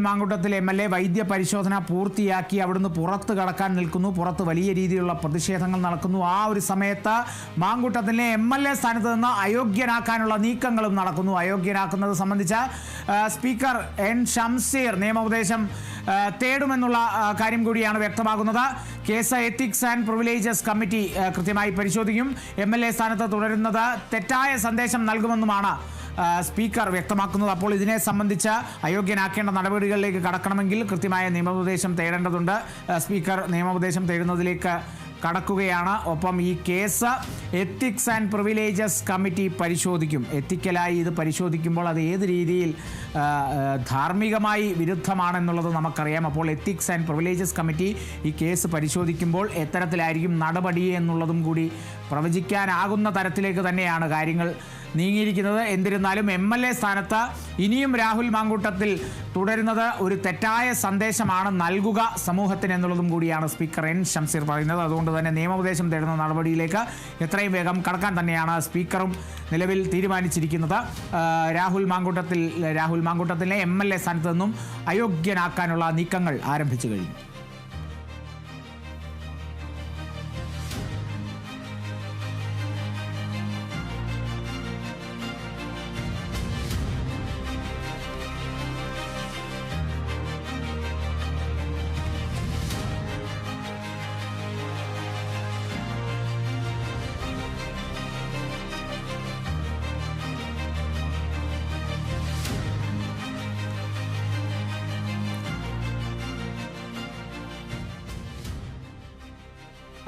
Mamkootathil MLA വൈദ്യ പരിശോധന പൂർത്തിയാക്കി അവിടുന്ന് പുറത്ത് കടക്കാൻ നിൽക്കുന്നു. പുറത്ത് വലിയ രീതിയിലുള്ള പ്രതിഷേധങ്ങൾ നടക്കുന്നു. ആ ഒരു സമയത്ത് മാങ്കുട്ടത്തിലെ MLA സ്ഥാനത്ത് നിന്ന് അയോഗ്യനാക്കാനുള്ള നീക്കങ്ങളും നടക്കുന്നു. അയോഗ്യനാക്കുന്നത് സംബന്ധിച്ച സ്പീക്കർ N. ഷംസീർ നിയമോപദേശം തേടുമെന്നുള്ള കാര്യം കൂടിയാണ് വ്യക്തമാകുന്നത്. Case ethics and privileges committee കൃത്യമായി പരിശോധിക്കും. MLA സ്ഥാനത്ത് തുടരുന്നത് തെറ്റായ സന്ദേശം നൽകുമെന്നുമാണ് സ്പീക്കർ വ്യക്തമാക്കുന്നത്. അപ്പോൾ ഇതിനെ സംബന്ധിച്ച് അയോഗ്യനാക്കേണ്ട നടപടികളിലേക്ക് കടക്കണമെങ്കിൽ കൃത്യമായ നിയമോപദേശം തേടേണ്ടതുണ്ട്. സ്പീക്കർ നിയമോപദേശം തേടുന്നതിലേക്ക് കടക്കുകയാണ്. ഒപ്പം ഈ case ethics and privileges committee പരിശോധിക്കും. എത്തിക്കലായി ഇത് പരിശോധിക്കുമ്പോൾ അത് ഏത് രീതിയിൽ ധാർമ്മികമായി വിരുദ്ധമാണെന്നുള്ളത് നമുക്കറിയാം. അപ്പോൾ എത്തിക്സ് ആൻഡ് പ്രിവിലേജസ് കമ്മിറ്റി ഈ കേസ് പരിശോധിക്കുമ്പോൾ എത്തരത്തിലായിരിക്കും നടപടി എന്നുള്ളതും കൂടി പ്രവചിക്കാനാകുന്ന തരത്തിലേക്ക് തന്നെയാണ് കാര്യങ്ങൾ നീങ്ങിയിരിക്കുന്നത്. എന്നിരുന്നാലും MLA സ്ഥാനത്ത് ഇനിയും രാഹുൽ മാങ്കൂട്ടത്തിൽ തുടരുന്നത് ഒരു തെറ്റായ സന്ദേശമാണ് നൽകുക സമൂഹത്തിന് എന്നുള്ളതും കൂടിയാണ് സ്പീക്കർ N. ഷംസീർ പറയുന്നത്. അതുകൊണ്ട് തന്നെ നിയമോപദേശം തേടുന്ന നടപടിയിലേക്ക് എത്രയും വേഗം കടക്കാൻ തന്നെയാണ് സ്പീക്കറും നിലവിൽ തീരുമാനിച്ചിരിക്കുന്നത്. രാഹുൽ മാങ്കൂട്ടത്തിലെ MLA സ്ഥാനത്ത് നിന്നും അയോഗ്യനാക്കാനുള്ള നീക്കങ്ങൾ ആരംഭിച്ചു കഴിഞ്ഞു.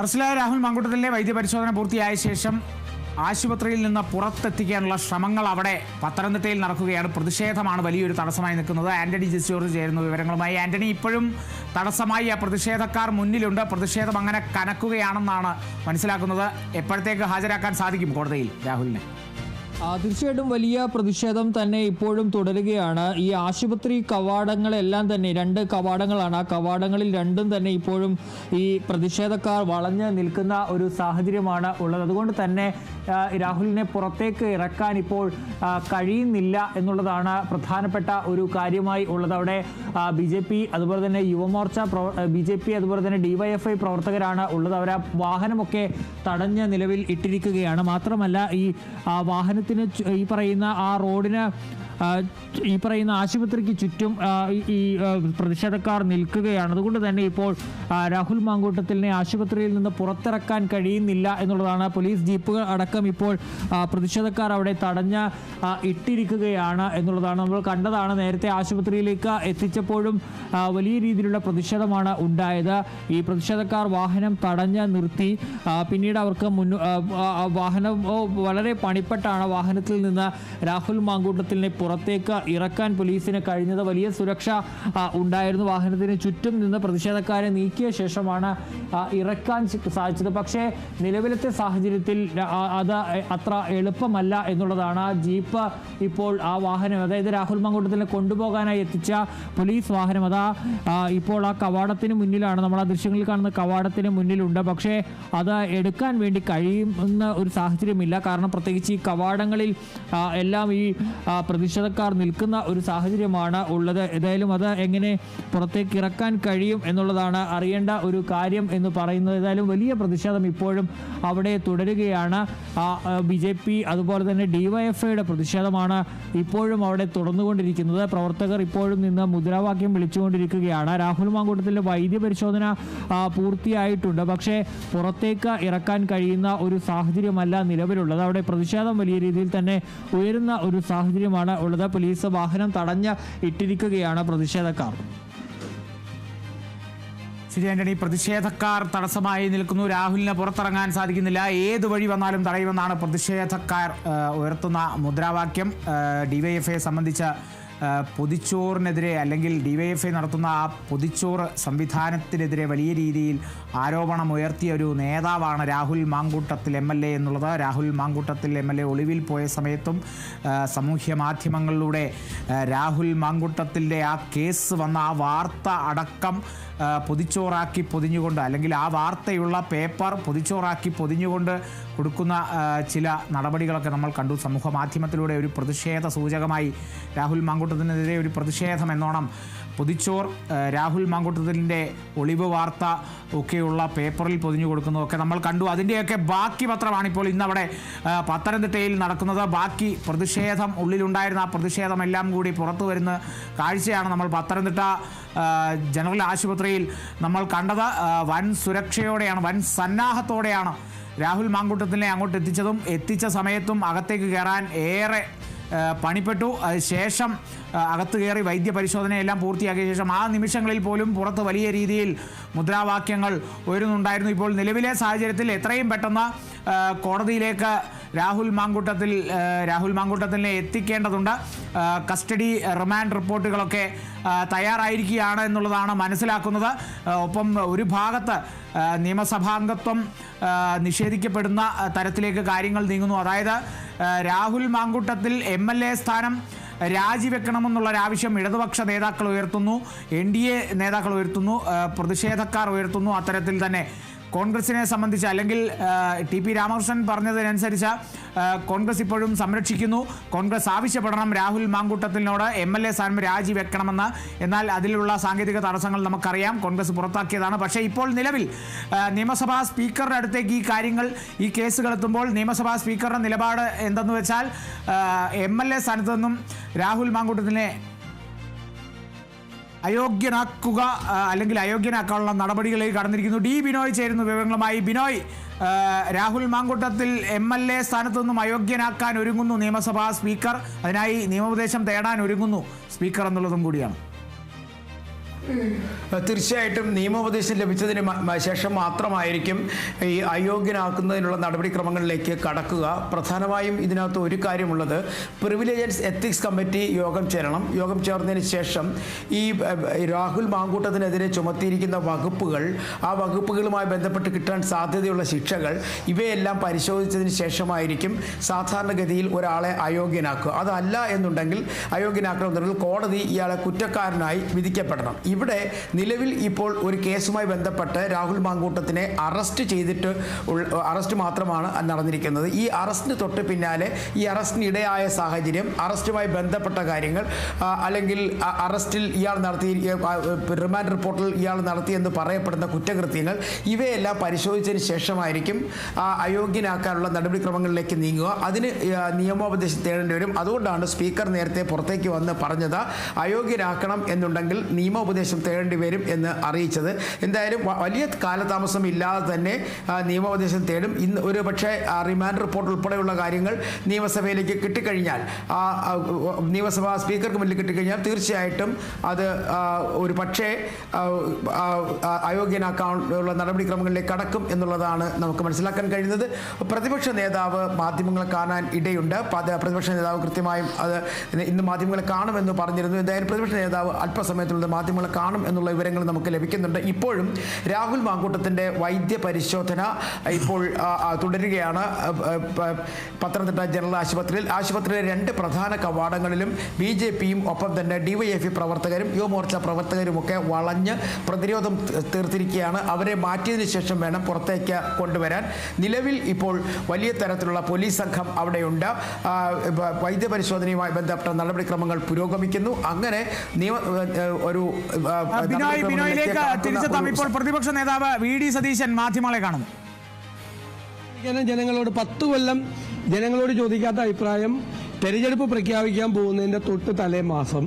അറസ്റ്റിലായ രാഹുൽ മാങ്കൂട്ടത്തിലെ വൈദ്യപരിശോധന പൂർത്തിയായ ശേഷം ആശുപത്രിയിൽ നിന്ന് പുറത്തെത്തിക്കാനുള്ള ശ്രമങ്ങൾ അവിടെ പത്തനംതിട്ടയിൽ നടക്കുകയാണ്. പ്രതിഷേധമാണ് വലിയൊരു തടസ്സമായി നിൽക്കുന്നത്. ആന്റണി ജോർജ് ചേരുന്ന വിവരങ്ങളുമായി. ആന്റണി, ഇപ്പോഴും തടസ്സമായി ആ പ്രതിഷേധക്കാർ മുന്നിലുണ്ട്. പ്രതിഷേധം അങ്ങനെ കനക്കുകയാണെന്നാണ് മനസ്സിലാക്കുന്നത്. എപ്പോഴത്തേക്ക് ഹാജരാക്കാൻ സാധിക്കും കോടതിയിൽ രാഹുലിനെ? തീർച്ചയായിട്ടും വലിയ പ്രതിഷേധം തന്നെ ഇപ്പോഴും തുടരുകയാണ്. ഈ ആശുപത്രി കവാടങ്ങളെല്ലാം തന്നെ 2 കവാടങ്ങളാണ്. ആ കവാടങ്ങളിൽ രണ്ടും തന്നെ ഇപ്പോഴും ഈ പ്രതിഷേധക്കാർ വളഞ്ഞ് നിൽക്കുന്ന ഒരു സാഹചര്യമാണ് ഉള്ളത്. അതുകൊണ്ട് തന്നെ രാഹുലിനെ പുറത്തേക്ക് ഇറക്കാൻ ഇപ്പോൾ കഴിയുന്നില്ല എന്നുള്ളതാണ് പ്രധാനപ്പെട്ട ഒരു കാര്യമായി ഉള്ളത്. അവിടെ BJP അതുപോലെ തന്നെ യുവമോർച്ച BJP അതുപോലെ തന്നെ DYFI പ്രവർത്തകരാണ് ഉള്ളത്. അവർ ആ വാഹനമൊക്കെ തടഞ്ഞ് നിലവിൽ ഇട്ടിരിക്കുകയാണ്. മാത്രമല്ല ഈ വാഹനത്തിന് ഈ പറയുന്ന ആ റോഡിന് ഈ പറയുന്ന ആശുപത്രിക്ക് ചുറ്റും ഈ പ്രതിഷേധക്കാർ നിൽക്കുകയാണ്. അതുകൊണ്ട് തന്നെ ഇപ്പോൾ രാഹുൽ മാങ്കൂട്ടത്തിലിനെ ആശുപത്രിയിൽ നിന്ന് പുറത്തിറക്കാൻ കഴിയുന്നില്ല എന്നുള്ളതാണ്. പോലീസ് ജീപ്പുകൾ അടക്കം ഇപ്പോൾ പ്രതിഷേധക്കാർ അവിടെ തടഞ്ഞ് ഇട്ടിരിക്കുകയാണ് എന്നുള്ളതാണ്. നമ്മൾ കണ്ടതാണ്. നേരത്തെ ആശുപത്രിയിലേക്ക് എത്തിച്ചപ്പോഴും വലിയ രീതിയിലുള്ള പ്രതിഷേധമാണ് ഉണ്ടായത്. ഈ പ്രതിഷേധക്കാർ വാഹനം തടഞ്ഞ് നിർത്തി. പിന്നീട് അവർക്ക് വാഹനം വളരെ പണിപ്പെട്ടാണ് വാഹനത്തിൽ നിന്ന് രാഹുൽ മാങ്കൂട്ടത്തിലിനെ പുറത്തേക്ക് ഇറക്കാൻ പോലീസിന് കഴിഞ്ഞത്. വലിയ സുരക്ഷ ഉണ്ടായിരുന്നു. വാഹനത്തിന് ചുറ്റും നിന്ന് പ്രതിഷേധക്കാരെ നീക്കിയ ശേഷമാണ് ഇറക്കാൻ സാധിച്ചത്. പക്ഷേ നിലവിലത്തെ സാഹചര്യത്തിൽ അത് അത്ര എളുപ്പമല്ല എന്നുള്ളതാണ്. ജീപ്പ് ഇപ്പോൾ ആ വാഹനം, അതായത് രാഹുൽ മാങ്കൂട്ടത്തിനെ കൊണ്ടുപോകാനായി എത്തിച്ച പോലീസ് വാഹനം ഇപ്പോൾ ആ കവാടത്തിന് മുന്നിലാണ്. നമ്മൾ ആ ദൃശ്യങ്ങളിൽ കാണുന്ന കവാടത്തിന് മുന്നിലുണ്ട്. പക്ഷേ അത് എടുക്കാൻ വേണ്ടി കഴിയുന്ന ഒരു സാഹചര്യമില്ല. കാരണം പ്രത്യേകിച്ച് ഈ കവാടങ്ങളിൽ എല്ലാം ഈ പ്രതിഷേധക്കാർ നിൽക്കുന്ന ഒരു സാഹചര്യമാണ് ഉള്ളത്. ഏതായാലും അത് എങ്ങനെ പുറത്തേക്ക് ഇറക്കാൻ കഴിയും എന്നുള്ളതാണ് അറിയേണ്ട ഒരു കാര്യം എന്ന് പറയുന്നത്. ഏതായാലും വലിയ പ്രതിഷേധം ഇപ്പോഴും അവിടെ തുടരുകയാണ്. BJP അതുപോലെ തന്നെ DYFIയുടെ പ്രതിഷേധമാണ് ഇപ്പോഴും അവിടെ തുടർന്നുകൊണ്ടിരിക്കുന്നത്. പ്രവർത്തകർ ഇപ്പോഴും നിന്ന് മുദ്രാവാക്യം വിളിച്ചുകൊണ്ടിരിക്കുകയാണ്. രാഹുൽ മാങ്കൂട്ടത്തിൻ്റെ വൈദ്യപരിശോധന പൂർത്തിയായിട്ടുണ്ട്. പക്ഷേ പുറത്തേക്ക് ഇറക്കാൻ കഴിയുന്ന ഒരു സാഹചര്യമല്ല നിലവിലുള്ളത്. അവിടെ പ്രതിഷേധം വലിയ രീതിയിൽ തന്നെ ഉയരുന്ന ഒരു സാഹചര്യമാണ് ഉള്ളത്. പോലീസ് വാഹനം തടഞ്ഞ് ഇട്ടിരിക്കുകയാണ് പ്രതിഷേധക്കാർ. ശരി ആന്റണി, പ്രതിഷേധക്കാർ തടസ്സമായി നിൽക്കുന്നു. രാഹുലിന് പുറത്തിറങ്ങാൻ സാധിക്കുന്നില്ല. ഏത് വഴി വന്നാലും തടയുമെന്നാണ് പ്രതിഷേധക്കാർ ഉയർത്തുന്ന മുദ്രാവാക്യം. DYFIയെ സംബന്ധിച്ച പൊതിച്ചോറിനെതിരെ അല്ലെങ്കിൽ DYFI നടത്തുന്ന ആ പൊതിച്ചോറ് സംവിധാനത്തിനെതിരെ വലിയ രീതിയിൽ ആരോപണം ഉയർത്തിയ ഒരു നേതാവാണ് രാഹുൽ മാങ്കൂട്ടത്തിൽ MLA എന്നുള്ളത്. രാഹുൽ മാങ്കൂട്ടത്തിൽ MLA ഒളിവിൽ പോയ സമയത്തും സാമൂഹ്യ മാധ്യമങ്ങളിലൂടെ രാഹുൽ മാങ്കൂട്ടത്തിൻ്റെ ആ കേസ് വന്ന ആ വാർത്ത അടക്കം പൊതിച്ചോറാക്കി പൊതിഞ്ഞുകൊണ്ട്, അല്ലെങ്കിൽ ആ വാർത്തയുള്ള പേപ്പർ പൊതിച്ചോറാക്കി പൊതിഞ്ഞുകൊണ്ട് കൊടുക്കുന്ന ചില നടപടികളൊക്കെ നമ്മൾ കണ്ടു. സമൂഹ മാധ്യമത്തിലൂടെ ഒരു പ്രതിഷേധ സൂചകമായി രാഹുൽ മാങ്കൂട്ടത്തിനെതിരെ ഒരു പ്രതിഷേധം എന്നോണം പൊതിച്ചോർ രാഹുൽ മാങ്കൂട്ടത്തിലിൻ്റെ ഒളിവ് വാർത്ത ഒക്കെയുള്ള പേപ്പറിൽ പൊതിഞ്ഞു കൊടുക്കുന്നതൊക്കെ നമ്മൾ കണ്ടു. അതിൻ്റെയൊക്കെ ബാക്കി പത്രമാണിപ്പോൾ ഇന്നവിടെ പത്തനംതിട്ടയിൽ നടക്കുന്നത്. ബാക്കി പ്രതിഷേധം ഉള്ളിലുണ്ടായിരുന്ന ആ പ്രതിഷേധമെല്ലാം കൂടി പുറത്തു വരുന്ന കാഴ്ചയാണ് നമ്മൾ പത്തനംതിട്ട ജനറൽ ആശുപത്രിയിൽ നമ്മൾ കണ്ടത്. വൻ സുരക്ഷയോടെയാണ്, വൻ സന്നാഹത്തോടെയാണ് രാഹുൽ മാങ്കൂട്ടത്തിനെ അങ്ങോട്ട് എത്തിച്ച സമയത്തും അകത്തേക്ക് കയറാൻ ഏറെ പണിപ്പെട്ടു. ശേഷം അകത്ത് കയറി വൈദ്യപരിശോധനയെല്ലാം പൂർത്തിയാക്കിയ ശേഷം ആ നിമിഷങ്ങളിൽ പോലും പുറത്ത് വലിയ രീതിയിൽ മുദ്രാവാക്യങ്ങൾ ഉയരുന്നുണ്ടായിരുന്നു. ഇപ്പോൾ നിലവിലെ സാഹചര്യത്തിൽ എത്രയും പെട്ടെന്ന് കോടതിയിലേക്ക് രാഹുൽ മാങ്കൂട്ടത്തിനെ എത്തിക്കേണ്ടതുണ്ട്. കസ്റ്റഡി റിമാൻഡ് റിപ്പോർട്ടുകളൊക്കെ തയ്യാറായിരിക്കുകയാണ് എന്നുള്ളതാണ് മനസ്സിലാക്കുന്നത്. ഒപ്പം ഒരു ഭാഗത്ത് നിയമസഭാംഗത്വം നിഷേധിക്കപ്പെടുന്ന തരത്തിലേക്ക് കാര്യങ്ങൾ നീങ്ങുന്നു. അതായത് രാഹുൽ മാങ്കൂട്ടത്തിൽ MLA സ്ഥാനം രാജിവെക്കണമെന്നുള്ളൊരാവശ്യം ഇടതുപക്ഷ നേതാക്കൾ ഉയർത്തുന്നു, NDA നേതാക്കൾ ഉയർത്തുന്നു, പ്രതിഷേധക്കാർ ഉയർത്തുന്നു. അത്തരത്തിൽ തന്നെ കോൺഗ്രസിനെ സംബന്ധിച്ച്, അല്ലെങ്കിൽ TP രാമകൃഷ്ണൻ പറഞ്ഞതിനനുസരിച്ച് കോൺഗ്രസ് ഇപ്പോഴും സംരക്ഷിക്കുന്നു. കോൺഗ്രസ് ആവശ്യപ്പെടണം രാഹുൽ മാങ്കൂട്ടത്തിനോട് MLA സ്ഥാനം രാജിവെക്കണമെന്ന്. എന്നാൽ അതിലുള്ള സാങ്കേതിക തടസ്സങ്ങൾ നമുക്കറിയാം, കോൺഗ്രസ് പുറത്താക്കിയതാണ്. പക്ഷേ ഇപ്പോൾ നിലവിൽ നിയമസഭാ സ്പീക്കറുടെ അടുത്തേക്ക് ഈ കേസുകൾ എത്തുമ്പോൾ നിയമസഭാ സ്പീക്കറുടെ നിലപാട് എന്തെന്ന് വെച്ചാൽ MLA സ്ഥാനത്ത് നിന്നും രാഹുൽ മാങ്കൂട്ടത്തിനെ അയോഗ്യനാക്കുക അല്ലെങ്കിൽ അയോഗ്യനാക്കാനുള്ള നടപടികളിലേക്ക് കടന്നിരിക്കുന്നു. ബിനോയ് ചേരുന്നു വിവരങ്ങളുമായി. ബിനോയ്, രാഹുൽ മാങ്കൂട്ടത്തിൽ MLA സ്ഥാനത്ത് നിന്നും അയോഗ്യനാക്കാൻ ഒരുങ്ങുന്നു നിയമസഭാ സ്പീക്കർ. അതിനായി നിയമോപദേശം തേടാൻ ഒരുങ്ങുന്നു സ്പീക്കർ എന്നുള്ളതും കൂടിയാണ്. തീർച്ചയായിട്ടും നിയമോപദേശം ലഭിച്ചതിന് ശേഷം മാത്രമായിരിക്കും ഈ അയോഗ്യനാക്കുന്നതിനുള്ള നടപടിക്രമങ്ങളിലേക്ക് കടക്കുക. പ്രധാനമായും ഇതിനകത്ത് ഒരു കാര്യമുള്ളത്, പ്രിവിലേജൻസ് എത്തിക്സ് കമ്മിറ്റി യോഗം ചേരണം. യോഗം ചേർന്നതിന് ശേഷം ഈ രാഹുൽ മാങ്കൂട്ടത്തിനെതിരെ ചുമത്തിയിരിക്കുന്ന വകുപ്പുകൾ, ആ വകുപ്പുകളുമായി ബന്ധപ്പെട്ട് കിട്ടാൻ സാധ്യതയുള്ള ശിക്ഷകൾ, ഇവയെല്ലാം പരിശോധിച്ചതിന് ശേഷമായിരിക്കും സാധാരണഗതിയിൽ ഒരാളെ അയോഗ്യനാക്കുക. അതല്ല എന്നുണ്ടെങ്കിൽ അയോഗ്യനാക്കണമെന്നുണ്ടെങ്കിൽ കോടതി ഇയാളെ കുറ്റക്കാരനായി വിധിക്കപ്പെടണം. ഇവിടെ നിലവിൽ ഇപ്പോൾ ഒരു കേസുമായി ബന്ധപ്പെട്ട് രാഹുൽ മാങ്കൂട്ടത്തിനെ അറസ്റ്റ് മാത്രമാണ് നടന്നിരിക്കുന്നത്. ഈ അറസ്റ്റിന് തൊട്ട് പിന്നാലെ ഈ അറസ്റ്റിന് ഇടയായ സാഹചര്യം, അറസ്റ്റുമായി ബന്ധപ്പെട്ട കാര്യങ്ങൾ, അല്ലെങ്കിൽ അറസ്റ്റിൽ ഇയാൾ നടത്തി റിമാൻഡ് റിപ്പോർട്ടിൽ ഇയാൾ നടത്തിയെന്ന് പറയപ്പെടുന്ന കുറ്റകൃത്യങ്ങൾ, ഇവയെല്ലാം പരിശോധിച്ചതിന് ശേഷമായിരിക്കും അയോഗ്യനാക്കാനുള്ള നടപടിക്രമങ്ങളിലേക്ക് നീങ്ങുക. അതിന് നിയമോപദേശം തേടേണ്ടി വരും. അതുകൊണ്ടാണ് സ്പീക്കർ നേരത്തെ പുറത്തേക്ക് വന്ന് പറഞ്ഞത് അയോഗ്യനാക്കണം എന്നുണ്ടെങ്കിൽ നിയമോപദേശം തേടേണ്ടി വരും എന്ന് അറിയിച്ചത്. എന്തായാലും വലിയ കാലതാമസം ഇല്ലാതെ തന്നെ നിയമോപദേശം തേടും. ഇന്ന് ഒരു പക്ഷേ റിമാൻഡ് റിപ്പോർട്ട് ഉൾപ്പെടെയുള്ള കാര്യങ്ങൾ നിയമസഭയിലേക്ക് കിട്ടിക്കഴിഞ്ഞാൽ, നിയമസഭാ സ്പീക്കർക്ക് മുന്നിൽ കിട്ടിക്കഴിഞ്ഞാൽ തീർച്ചയായിട്ടും അത് ഒരു പക്ഷേ അയോഗ്യനാക്കാനുള്ള നടപടിക്രമങ്ങളിലേക്ക് കടക്കും എന്നുള്ളതാണ് നമുക്ക് മനസ്സിലാക്കാൻ കഴിയുന്നത്. പ്രതിപക്ഷ നേതാവ് മാധ്യമങ്ങളെ കാണാൻ ഇടയുണ്ട്. പ്രതിപക്ഷ നേതാവ് കൃത്യമായും അത് ഇന്ന് മാധ്യമങ്ങളെ കാണുമെന്ന് പറഞ്ഞിരുന്നു. എന്തായാലും പ്രതിപക്ഷ നേതാവ് അല്പസമയത്തുള്ളത് മാധ്യമങ്ങളെ കാണും എന്നുള്ള വിവരങ്ങൾ നമുക്ക് ലഭിക്കുന്നുണ്ട്. ഇപ്പോഴും രാഹുൽ മാങ്കൂട്ടത്തിൻ്റെ വൈദ്യപരിശോധന ഇപ്പോൾ തുടരുകയാണ്. പത്തനംതിട്ട ജനറൽ ആശുപത്രിയിലെ 2 പ്രധാന കവാടങ്ങളിലും BJPയും ഒപ്പം തന്നെ DYFI പ്രവർത്തകരും യുവമോർച്ച പ്രവർത്തകരുമൊക്കെ വളഞ്ഞ് പ്രതിരോധം തീർത്തിരിക്കുകയാണ്. അവരെ മാറ്റിയതിനു ശേഷം വേണം പുറത്തേക്ക് കൊണ്ടുവരാൻ. നിലവിൽ ഇപ്പോൾ വലിയ തരത്തിലുള്ള പോലീസ് സംഘം അവിടെയുണ്ട്. വൈദ്യപരിശോധനയുമായി ബന്ധപ്പെട്ട നടപടിക്രമങ്ങൾ പുരോഗമിക്കുന്നു. അങ്ങനെ ബിനോയിലേക്ക് തിരിച്ചെത്താം. ഇപ്പോൾ പ്രതിപക്ഷ നേതാവ് VD സതീശൻ മാധ്യമങ്ങളെ കാണുന്നു. ജനങ്ങളോട് 10 കൊല്ലം ജനങ്ങളോട് ചോദിക്കാത്ത അഭിപ്രായം തെരഞ്ഞെടുപ്പ് പ്രഖ്യാപിക്കാൻ പോകുന്നതിൻ്റെ തൊട്ട് തലേ മാസം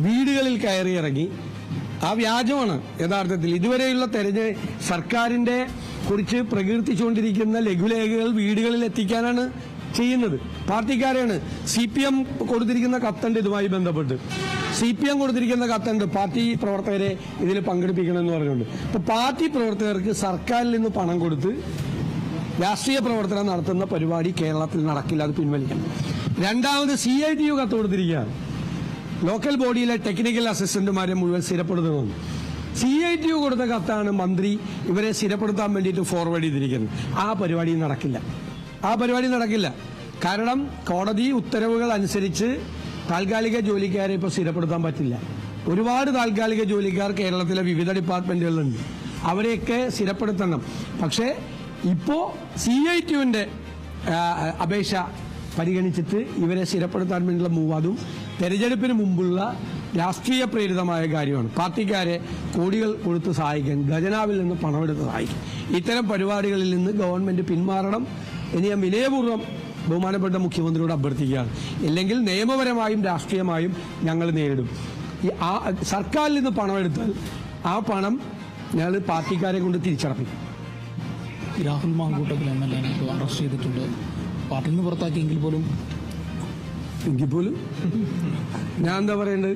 വീടുകളിൽ കയറിയിറങ്ങി. ആ വ്യാജമാണ് യഥാർത്ഥത്തിൽ. ഇതുവരെയുള്ള സർക്കാരിൻ്റെ കുറിച്ച് പ്രകീർത്തിച്ചുകൊണ്ടിരിക്കുന്ന ലഘുലേഖകൾ വീടുകളിൽ എത്തിക്കാനാണ് ചെയ്യുന്നത്. പാർട്ടിക്കാരാണ്. CPM കൊടുത്തിരിക്കുന്ന കത്തുണ്ട് ഇതുമായി ബന്ധപ്പെട്ട്. CPM കൊടുത്തിരിക്കുന്ന കത്തുണ്ട് പാർട്ടി പ്രവർത്തകരെ ഇതിൽ പങ്കെടുപ്പിക്കണമെന്ന് പറഞ്ഞുകൊണ്ട്. അപ്പോൾ പാർട്ടി പ്രവർത്തകർക്ക് സർക്കാരിൽ നിന്ന് പണം കൊടുത്ത് രാഷ്ട്രീയ പ്രവർത്തനം നടത്തുന്ന പരിപാടി കേരളത്തിൽ നടക്കില്ല, അത് പിൻവലിക്കണം. രണ്ടാമത് CITU കത്ത് കൊടുത്തിരിക്കുകയാണ്. ലോക്കൽ ബോഡിയിലെ ടെക്നിക്കൽ അസിസ്റ്റന്റുമാരെ മുഴുവൻ സ്ഥിരപ്പെടുത്തണമെന്ന്. CITU കൊടുത്ത കത്താണ് മന്ത്രി ഇവരെ സ്ഥിരപ്പെടുത്താൻ വേണ്ടിയിട്ട് ഫോർവേഡ് ചെയ്തിരിക്കുന്നത്. ആ പരിപാടി നടക്കില്ല. കാരണം കോടതി ഉത്തരവുകൾ അനുസരിച്ച് താൽക്കാലിക ജോലിക്കാരെ ഇപ്പോൾ സ്ഥിരപ്പെടുത്താൻ പറ്റില്ല. ഒരുപാട് താൽക്കാലിക ജോലിക്കാർ കേരളത്തിലെ വിവിധ ഡിപ്പാർട്ട്മെന്റുകളുണ്ട്. അവരെയൊക്കെ സ്ഥിരപ്പെടുത്തണം. പക്ഷേ ഇപ്പോൾ CITUവിൻ്റെ അപേക്ഷ പരിഗണിച്ചിട്ട് ഇവരെ സ്ഥിരപ്പെടുത്താൻ വേണ്ടിയുള്ള മൂവ്, അതും തെരഞ്ഞെടുപ്പിന് മുമ്പുള്ള രാഷ്ട്രീയ പ്രേരിതമായ കാര്യമാണ്. പാർട്ടിക്കാരെ കോടികൾ കൊടുത്ത് സഹായിക്കാൻ, ഖജനാവിൽ നിന്ന് പണമെടുത്ത് സഹായിക്കും. ഇത്തരം പരിപാടികളിൽ നിന്ന് ഗവൺമെൻറ് പിന്മാറണം എന്ന് ഞാൻ വിനയപൂർവ്വം ബഹുമാനപ്പെട്ട മുഖ്യമന്ത്രിയോട് അഭ്യർത്ഥിക്കുകയാണ്. ഇല്ലെങ്കിൽ നിയമപരമായും രാഷ്ട്രീയമായും ഞങ്ങൾ നേരിടും. സർക്കാരിൽ നിന്ന് പണമെടുത്താൽ ആ പണം ഞങ്ങൾ പാർട്ടിക്കാരെ കൊണ്ട് തിരിച്ചടപ്പിക്കും. രാഹുൽ മാങ്കൂട്ടത്തിൽ MLA അറസ്റ്റ് ചെയ്തിട്ടുണ്ട്. പാർട്ടിയിൽ നിന്ന് പുറത്താക്കിയെങ്കിൽ പോലും ഞാൻ എന്താ പറയേണ്ടത്?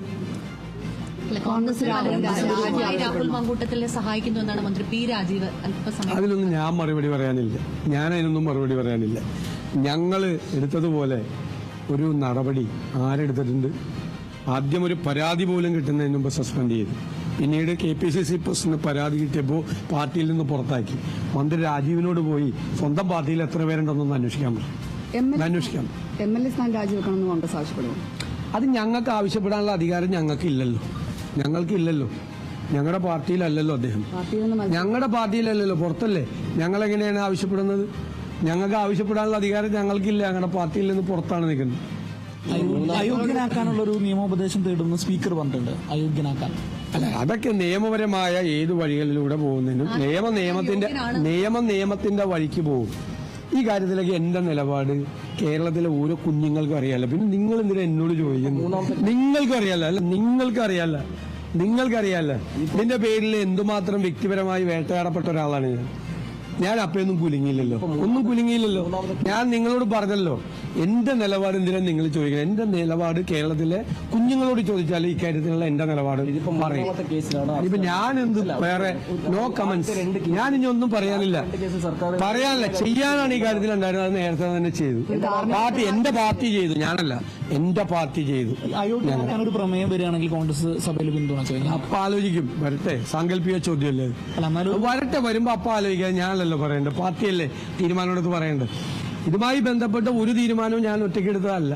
രാഹുൽ മാങ്കൂട്ടത്തിനെ സഹായിക്കുന്നു എന്നാണ് മന്ത്രി പി രാജീവ് അല്പസമയം. അതിലൊന്നും ഞാൻ മറുപടി പറയാനില്ല. അതിനൊന്നും മറുപടി പറയാനില്ല. ഞങ്ങൾ എടുത്തതുപോലെ ഒരു നടപടി ആരെടുത്തിട്ടുണ്ട്? ആദ്യം ഒരു പരാതി പോലും കിട്ടുന്നതിന് മുമ്പ് സസ്പെൻഡ് ചെയ്തു. പിന്നീട് KPCC പ്രസിഡന്റ് പരാതി കിട്ടിയപ്പോൾ പാർട്ടിയിൽ നിന്ന് പുറത്താക്കി. മന്ത്രി രാജീവിനോട് പോയി സ്വന്തം പാർട്ടിയിൽ എത്ര പേരുണ്ടെന്നൊന്ന് അന്വേഷിക്കാൻ പറ്റും. MLA സ്ഥാനം രാജിവെക്കണമെന്ന് കോൺഗ്രസ് ആവശ്യപ്പെടുമോ? അത് ഞങ്ങൾക്ക് ആവശ്യപ്പെടാനുള്ള അധികാരം ഞങ്ങൾക്കില്ലല്ലോ. ഞങ്ങളുടെ പാർട്ടിയിലല്ലല്ലോ അദ്ദേഹം. ഞങ്ങളുടെ പാർട്ടിയിലല്ലല്ലോ, പുറത്തല്ലേ. ഞങ്ങൾ എങ്ങനെയാണ് ആവശ്യപ്പെടുന്നത്? ഞങ്ങൾക്ക് ആവശ്യപ്പെടാനുള്ള അധികാരം ഞങ്ങൾക്കില്ല. ഞങ്ങളുടെ പാർട്ടിയിൽ നിന്ന് പുറത്താണ് നിൽക്കുന്നത്. അയോഗ്യനാക്കാനുള്ള ഒരു നിയമോപദേശം തേടുന്നു സ്പീക്കർ പറഞ്ഞിട്ടുണ്ട്. അയോഗ്യനാക്കാൻ അല്ല, അതൊക്കെ നിയമപരമായ ഏത് വഴികളിലൂടെ പോകുന്നതിനും നിയമത്തിന്റെ വഴിക്ക് പോകും. ഈ കാര്യത്തിലൊക്കെ എന്റെ നിലപാട് കേരളത്തിലെ ഓരോ കുഞ്ഞുങ്ങൾക്കും അറിയാലോ. പിന്നെ നിങ്ങൾ എന്തിനാ എന്നോട് ചോദിക്കുന്നു? നിങ്ങൾക്കറിയാലോ. ഇതിന്റെ പേരിൽ എന്തുമാത്രം വ്യക്തിപരമായി വേട്ടയാടപ്പെട്ട ഒരാളാണ് ഞാൻ അപ്പയൊന്നും കുലുങ്ങിയില്ലല്ലോ. ഞാൻ നിങ്ങളോട് പറഞ്ഞല്ലോ എന്റെ നിലപാട്. എന്തിനാ നിങ്ങൾ ചോദിക്കുന്നത്? എന്റെ നിലപാട് കേരളത്തിലെ കുഞ്ഞുങ്ങളോട് ചോദിച്ചാൽ ഇക്കാര്യത്തിലുള്ള എന്റെ നിലപാട് പറയും. ഇപ്പൊ ഞാൻ എന്ത് വേറെ നോ കമന്റ്സ്. ഞാൻ ഇനി ഒന്നും പറയാനില്ല. ചെയ്യാനാണ് ഈ കാര്യത്തിൽ ഉണ്ടായിരുന്നത്. അത് നേരത്തെ തന്നെ ചെയ്തു. എന്റെ പാർട്ടി ചെയ്തു, ഞാനല്ല. എന്റെ പാർട്ടി ചെയ്തു. ഒരു പ്രമേയം വരികയാണെങ്കിൽ കോൺഗ്രസ് സഭയിൽ പിന്തുണച്ചു അപ്പൊ ആലോചിക്കും. വരട്ടെ, സാങ്കല്പിക ചോദ്യമല്ലേ. വരട്ടെ, വരുമ്പോ അപ്പൊ ആലോചിക്കാൻ. ഞാനല്ലോ പറയേണ്ടത്, പാർട്ടിയല്ലേ തീരുമാനമെടുത്ത് പറയേണ്ടത്. ഇതുമായി ബന്ധപ്പെട്ട ഒരു തീരുമാനവും ഞാൻ ഒറ്റയ്ക്കെടുത്തതല്ല.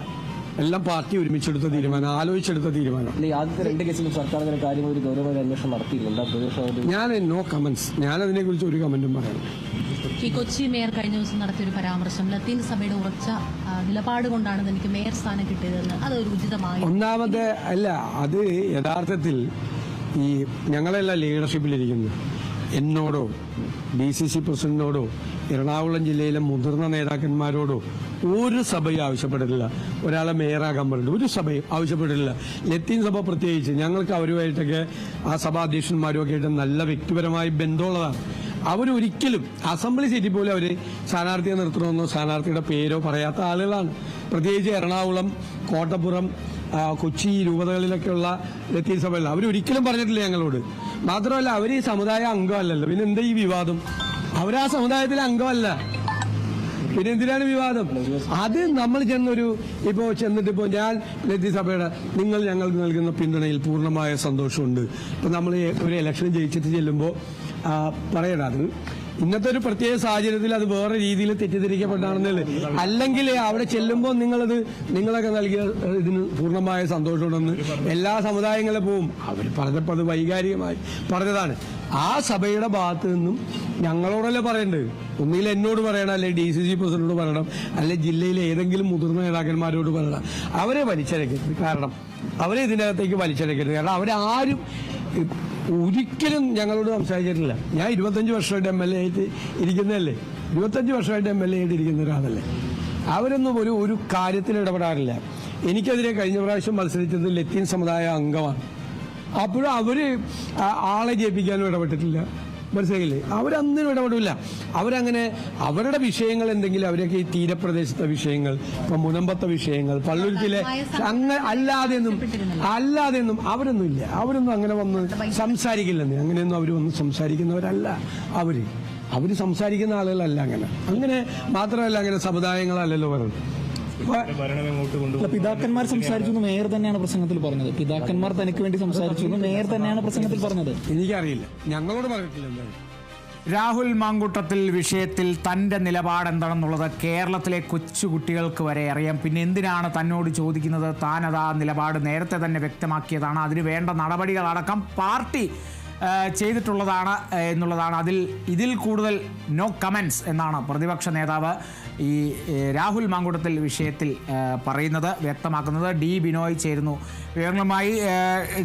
എല്ലാം പാർട്ടി ഒരുമിച്ചെടുത്ത തീരുമാനം, ആലോചിച്ചെടുത്ത തീരുമാനം. ആദ്യത്തെ 2 കേസിലും സർക്കാർ കാര്യങ്ങൾ ഒരു ഗൗരവമായ അന്വേഷണം നടത്തിയിട്ടുണ്ട്. ഞാൻ നോ കമന്റ്സ്. ഞാൻ അതിനെ കുറിച്ച് ഒരു കമന്റും പറയണം. ഈ കൊച്ചി മേയർ കഴിഞ്ഞ ദിവസം നടത്തിയ ഒരു പരാമർശം ലത്തീൻ സഭയുടെ ഉറച്ച നിലപാട് കൊണ്ടാണ് എനിക്ക് മേയർ സ്ഥാനം കിട്ടിയതെന്ന്, അതൊരു ഉചിതമായി? ഒന്നാമത്തെ അല്ല, അത് യഥാർത്ഥത്തിൽ ഈ ഞങ്ങളെല്ലാം ലീഡർഷിപ്പിലിരിക്കുന്നു. എന്നോടോ DCC പ്രസിഡന്റിനോടോ എറണാകുളം ജില്ലയിലെ മുതിർന്ന നേതാക്കന്മാരോടോ ഒരു സഭയും ആവശ്യപ്പെട്ടിട്ടില്ല ഒരാളെ മേയറാകാൻ പറഞ്ഞിട്ട്. ഒരു സഭയും ആവശ്യപ്പെട്ടിട്ടില്ല. ലത്തീൻ സഭ പ്രത്യേകിച്ച് ഞങ്ങൾക്ക് അവരുമായിട്ടൊക്കെ ആ സഭാ അധ്യക്ഷന്മാരുമൊക്കെ ആയിട്ട് നല്ല വ്യക്തിപരമായി ബന്ധമുള്ളതാണ്. അവരൊരിക്കലും അസംബ്ലി സീറ്റിൽ പോലും അവർ സ്ഥാനാർത്ഥിയെ നിർത്തണമെന്നോ സ്ഥാനാർത്ഥിയുടെ പേരോ പറയാത്ത ആളുകളാണ്. പ്രത്യേകിച്ച് എറണാകുളം, കോട്ടപ്പുറം, കൊച്ചി രൂപതകളിലൊക്കെയുള്ള ലത്തീൻ സഭകളിൽ അവരൊരിക്കലും പറഞ്ഞിട്ടില്ല ഞങ്ങളോട്. മാത്രമല്ല, അവർ ഈ സമുദായ അംഗമല്ലല്ലോ. പിന്നെ എന്താ ഈ വിവാദം? അവരാ സമുദായത്തിലെ അംഗമല്ല, പിന്നെ എന്തിനാണ് വിവാദം? അത് നമ്മൾ ചെന്നിട്ടിപ്പോ ഞാൻ ലത്തീൻ സഭയുടെ നിങ്ങൾ ഞങ്ങൾക്ക് നൽകുന്ന പിന്തുണയിൽ പൂർണ്ണമായ സന്തോഷമുണ്ട്. ഇപ്പൊ നമ്മൾ ഒരു ഇലക്ഷൻ ജയിച്ചിട്ട് ചെല്ലുമ്പോൾ പറയണം. അത് ഇന്നത്തെ ഒരു പ്രത്യേക സാഹചര്യത്തിൽ അത് വേറെ രീതിയിൽ തെറ്റിദ്ധരിക്കപ്പെട്ടാണെന്നല്ലേ. അല്ലെങ്കിൽ അവിടെ ചെല്ലുമ്പോൾ നിങ്ങളൊക്കെ നൽകിയ ഇതിന് പൂർണ്ണമായ സന്തോഷമുണ്ടെന്ന് എല്ലാ സമുദായങ്ങളും പോവും. അവർ പറഞ്ഞപ്പോൾ അത് വൈകാരികമായി പറഞ്ഞതാണ്. ആ സഭയുടെ ഭാഗത്ത് നിന്നും ഞങ്ങളോടല്ലേ പറയേണ്ടത്. ഒന്നുകിൽ എന്നോട് പറയണം, അല്ലെങ്കിൽ DCC പ്രസിഡന്റിനോട് പറയണം, അല്ലെങ്കിൽ ജില്ലയിലെ ഏതെങ്കിലും മുതിർന്ന നേതാക്കന്മാരോട് പറയണം. അവരെ വലിച്ചഴക്കരുത്. കാരണം അവരെ ഇതിനകത്തേക്ക് വലിച്ചഴക്കരുത്. കാരണം അവരാരും ഒരിക്കലും ഞങ്ങളോട് സംസാരിച്ചിട്ടില്ല. ഞാൻ 25 വർഷമായിട്ട് MLA ആയിട്ട് ഇരിക്കുന്നതല്ലേ. 25 വർഷമായിട്ട് MLA ആയിട്ട് ഇരിക്കുന്ന ഒരാളല്ലേ. അവരൊന്നും ഒരു കാര്യത്തിൽ ഇടപെടാറില്ല. എനിക്കെതിരെ കഴിഞ്ഞ പ്രാവശ്യം മത്സരിച്ചത് ലത്തീൻ സമുദായ അംഗമാണ്. അപ്പോഴും അവര് ആളെ ജയിപ്പിക്കാനും ഇടപെട്ടിട്ടില്ല. മനസ്സിലായില്ലേ? അവരൊന്നിനും ഇടപെടില്ല. അവരങ്ങനെ അവരുടെ വിഷയങ്ങൾ എന്തെങ്കിലും അവരൊക്കെ ഈ തീരപ്രദേശത്തെ വിഷയങ്ങൾ, ഇപ്പൊ മുനമ്പത്തെ വിഷയങ്ങൾ, പള്ളുരുത്തിലെ അങ്ങനെ അല്ലാതെയൊന്നും അവരൊന്നും ഇല്ല. അവരൊന്നും അങ്ങനെ വന്ന് സംസാരിക്കില്ലെന്ന്. അങ്ങനെയൊന്നും അവർ വന്ന് സംസാരിക്കുന്നവരല്ല. അവര് സംസാരിക്കുന്ന ആളുകളല്ല. അങ്ങനെ മാത്രമല്ല, അങ്ങനെ സമുദായങ്ങളല്ലല്ലോ പറയുന്നത്. പിതാക്കന്മാർ സംസാരിച്ചു എന്ന് മേയർ തന്നെയാണ് പ്രസംഗത്തിൽ പറഞ്ഞത്. പിതാക്കന്മാർ തനിക്ക് വേണ്ടി സംസാരിച്ചു എന്ന് മേയർ തന്നെയാണ് പ്രസംഗത്തിൽ പറഞ്ഞത്. എനിക്കറിയില്ല, ഞങ്ങളോട് പറഞ്ഞിട്ടില്ല. എന്താണ് രാഹുൽ മാങ്കൂട്ടത്തിൽ വിഷയത്തിൽ തൻ്റെ നിലപാട് എന്താണെന്നുള്ളത് കേരളത്തിലെ കൊച്ചുകുട്ടികൾക്ക് വരെ അറിയാം. പിന്നെ എന്തിനാണ് തന്നോട് ചോദിക്കുന്നത്? താനത് ആ നിലപാട് നേരത്തെ തന്നെ വ്യക്തമാക്കിയതാണ്. അതിന് വേണ്ട നടപടികളടക്കം പാർട്ടി ചെയ്തിട്ടുള്ളതാണ് എന്നുള്ളതാണ്. ഇതിൽ കൂടുതൽ നോ കമൻസ് എന്നാണ് പ്രതിപക്ഷ നേതാവ് ഈ രാഹുൽ മാങ്കൂട്ടത്തിൽ വിഷയത്തിൽ പറയുന്നത്, വ്യക്തമാക്കുന്നത്. ഡി ബിനോയ് ചേരുന്നു വിവരങ്ങളുമായി.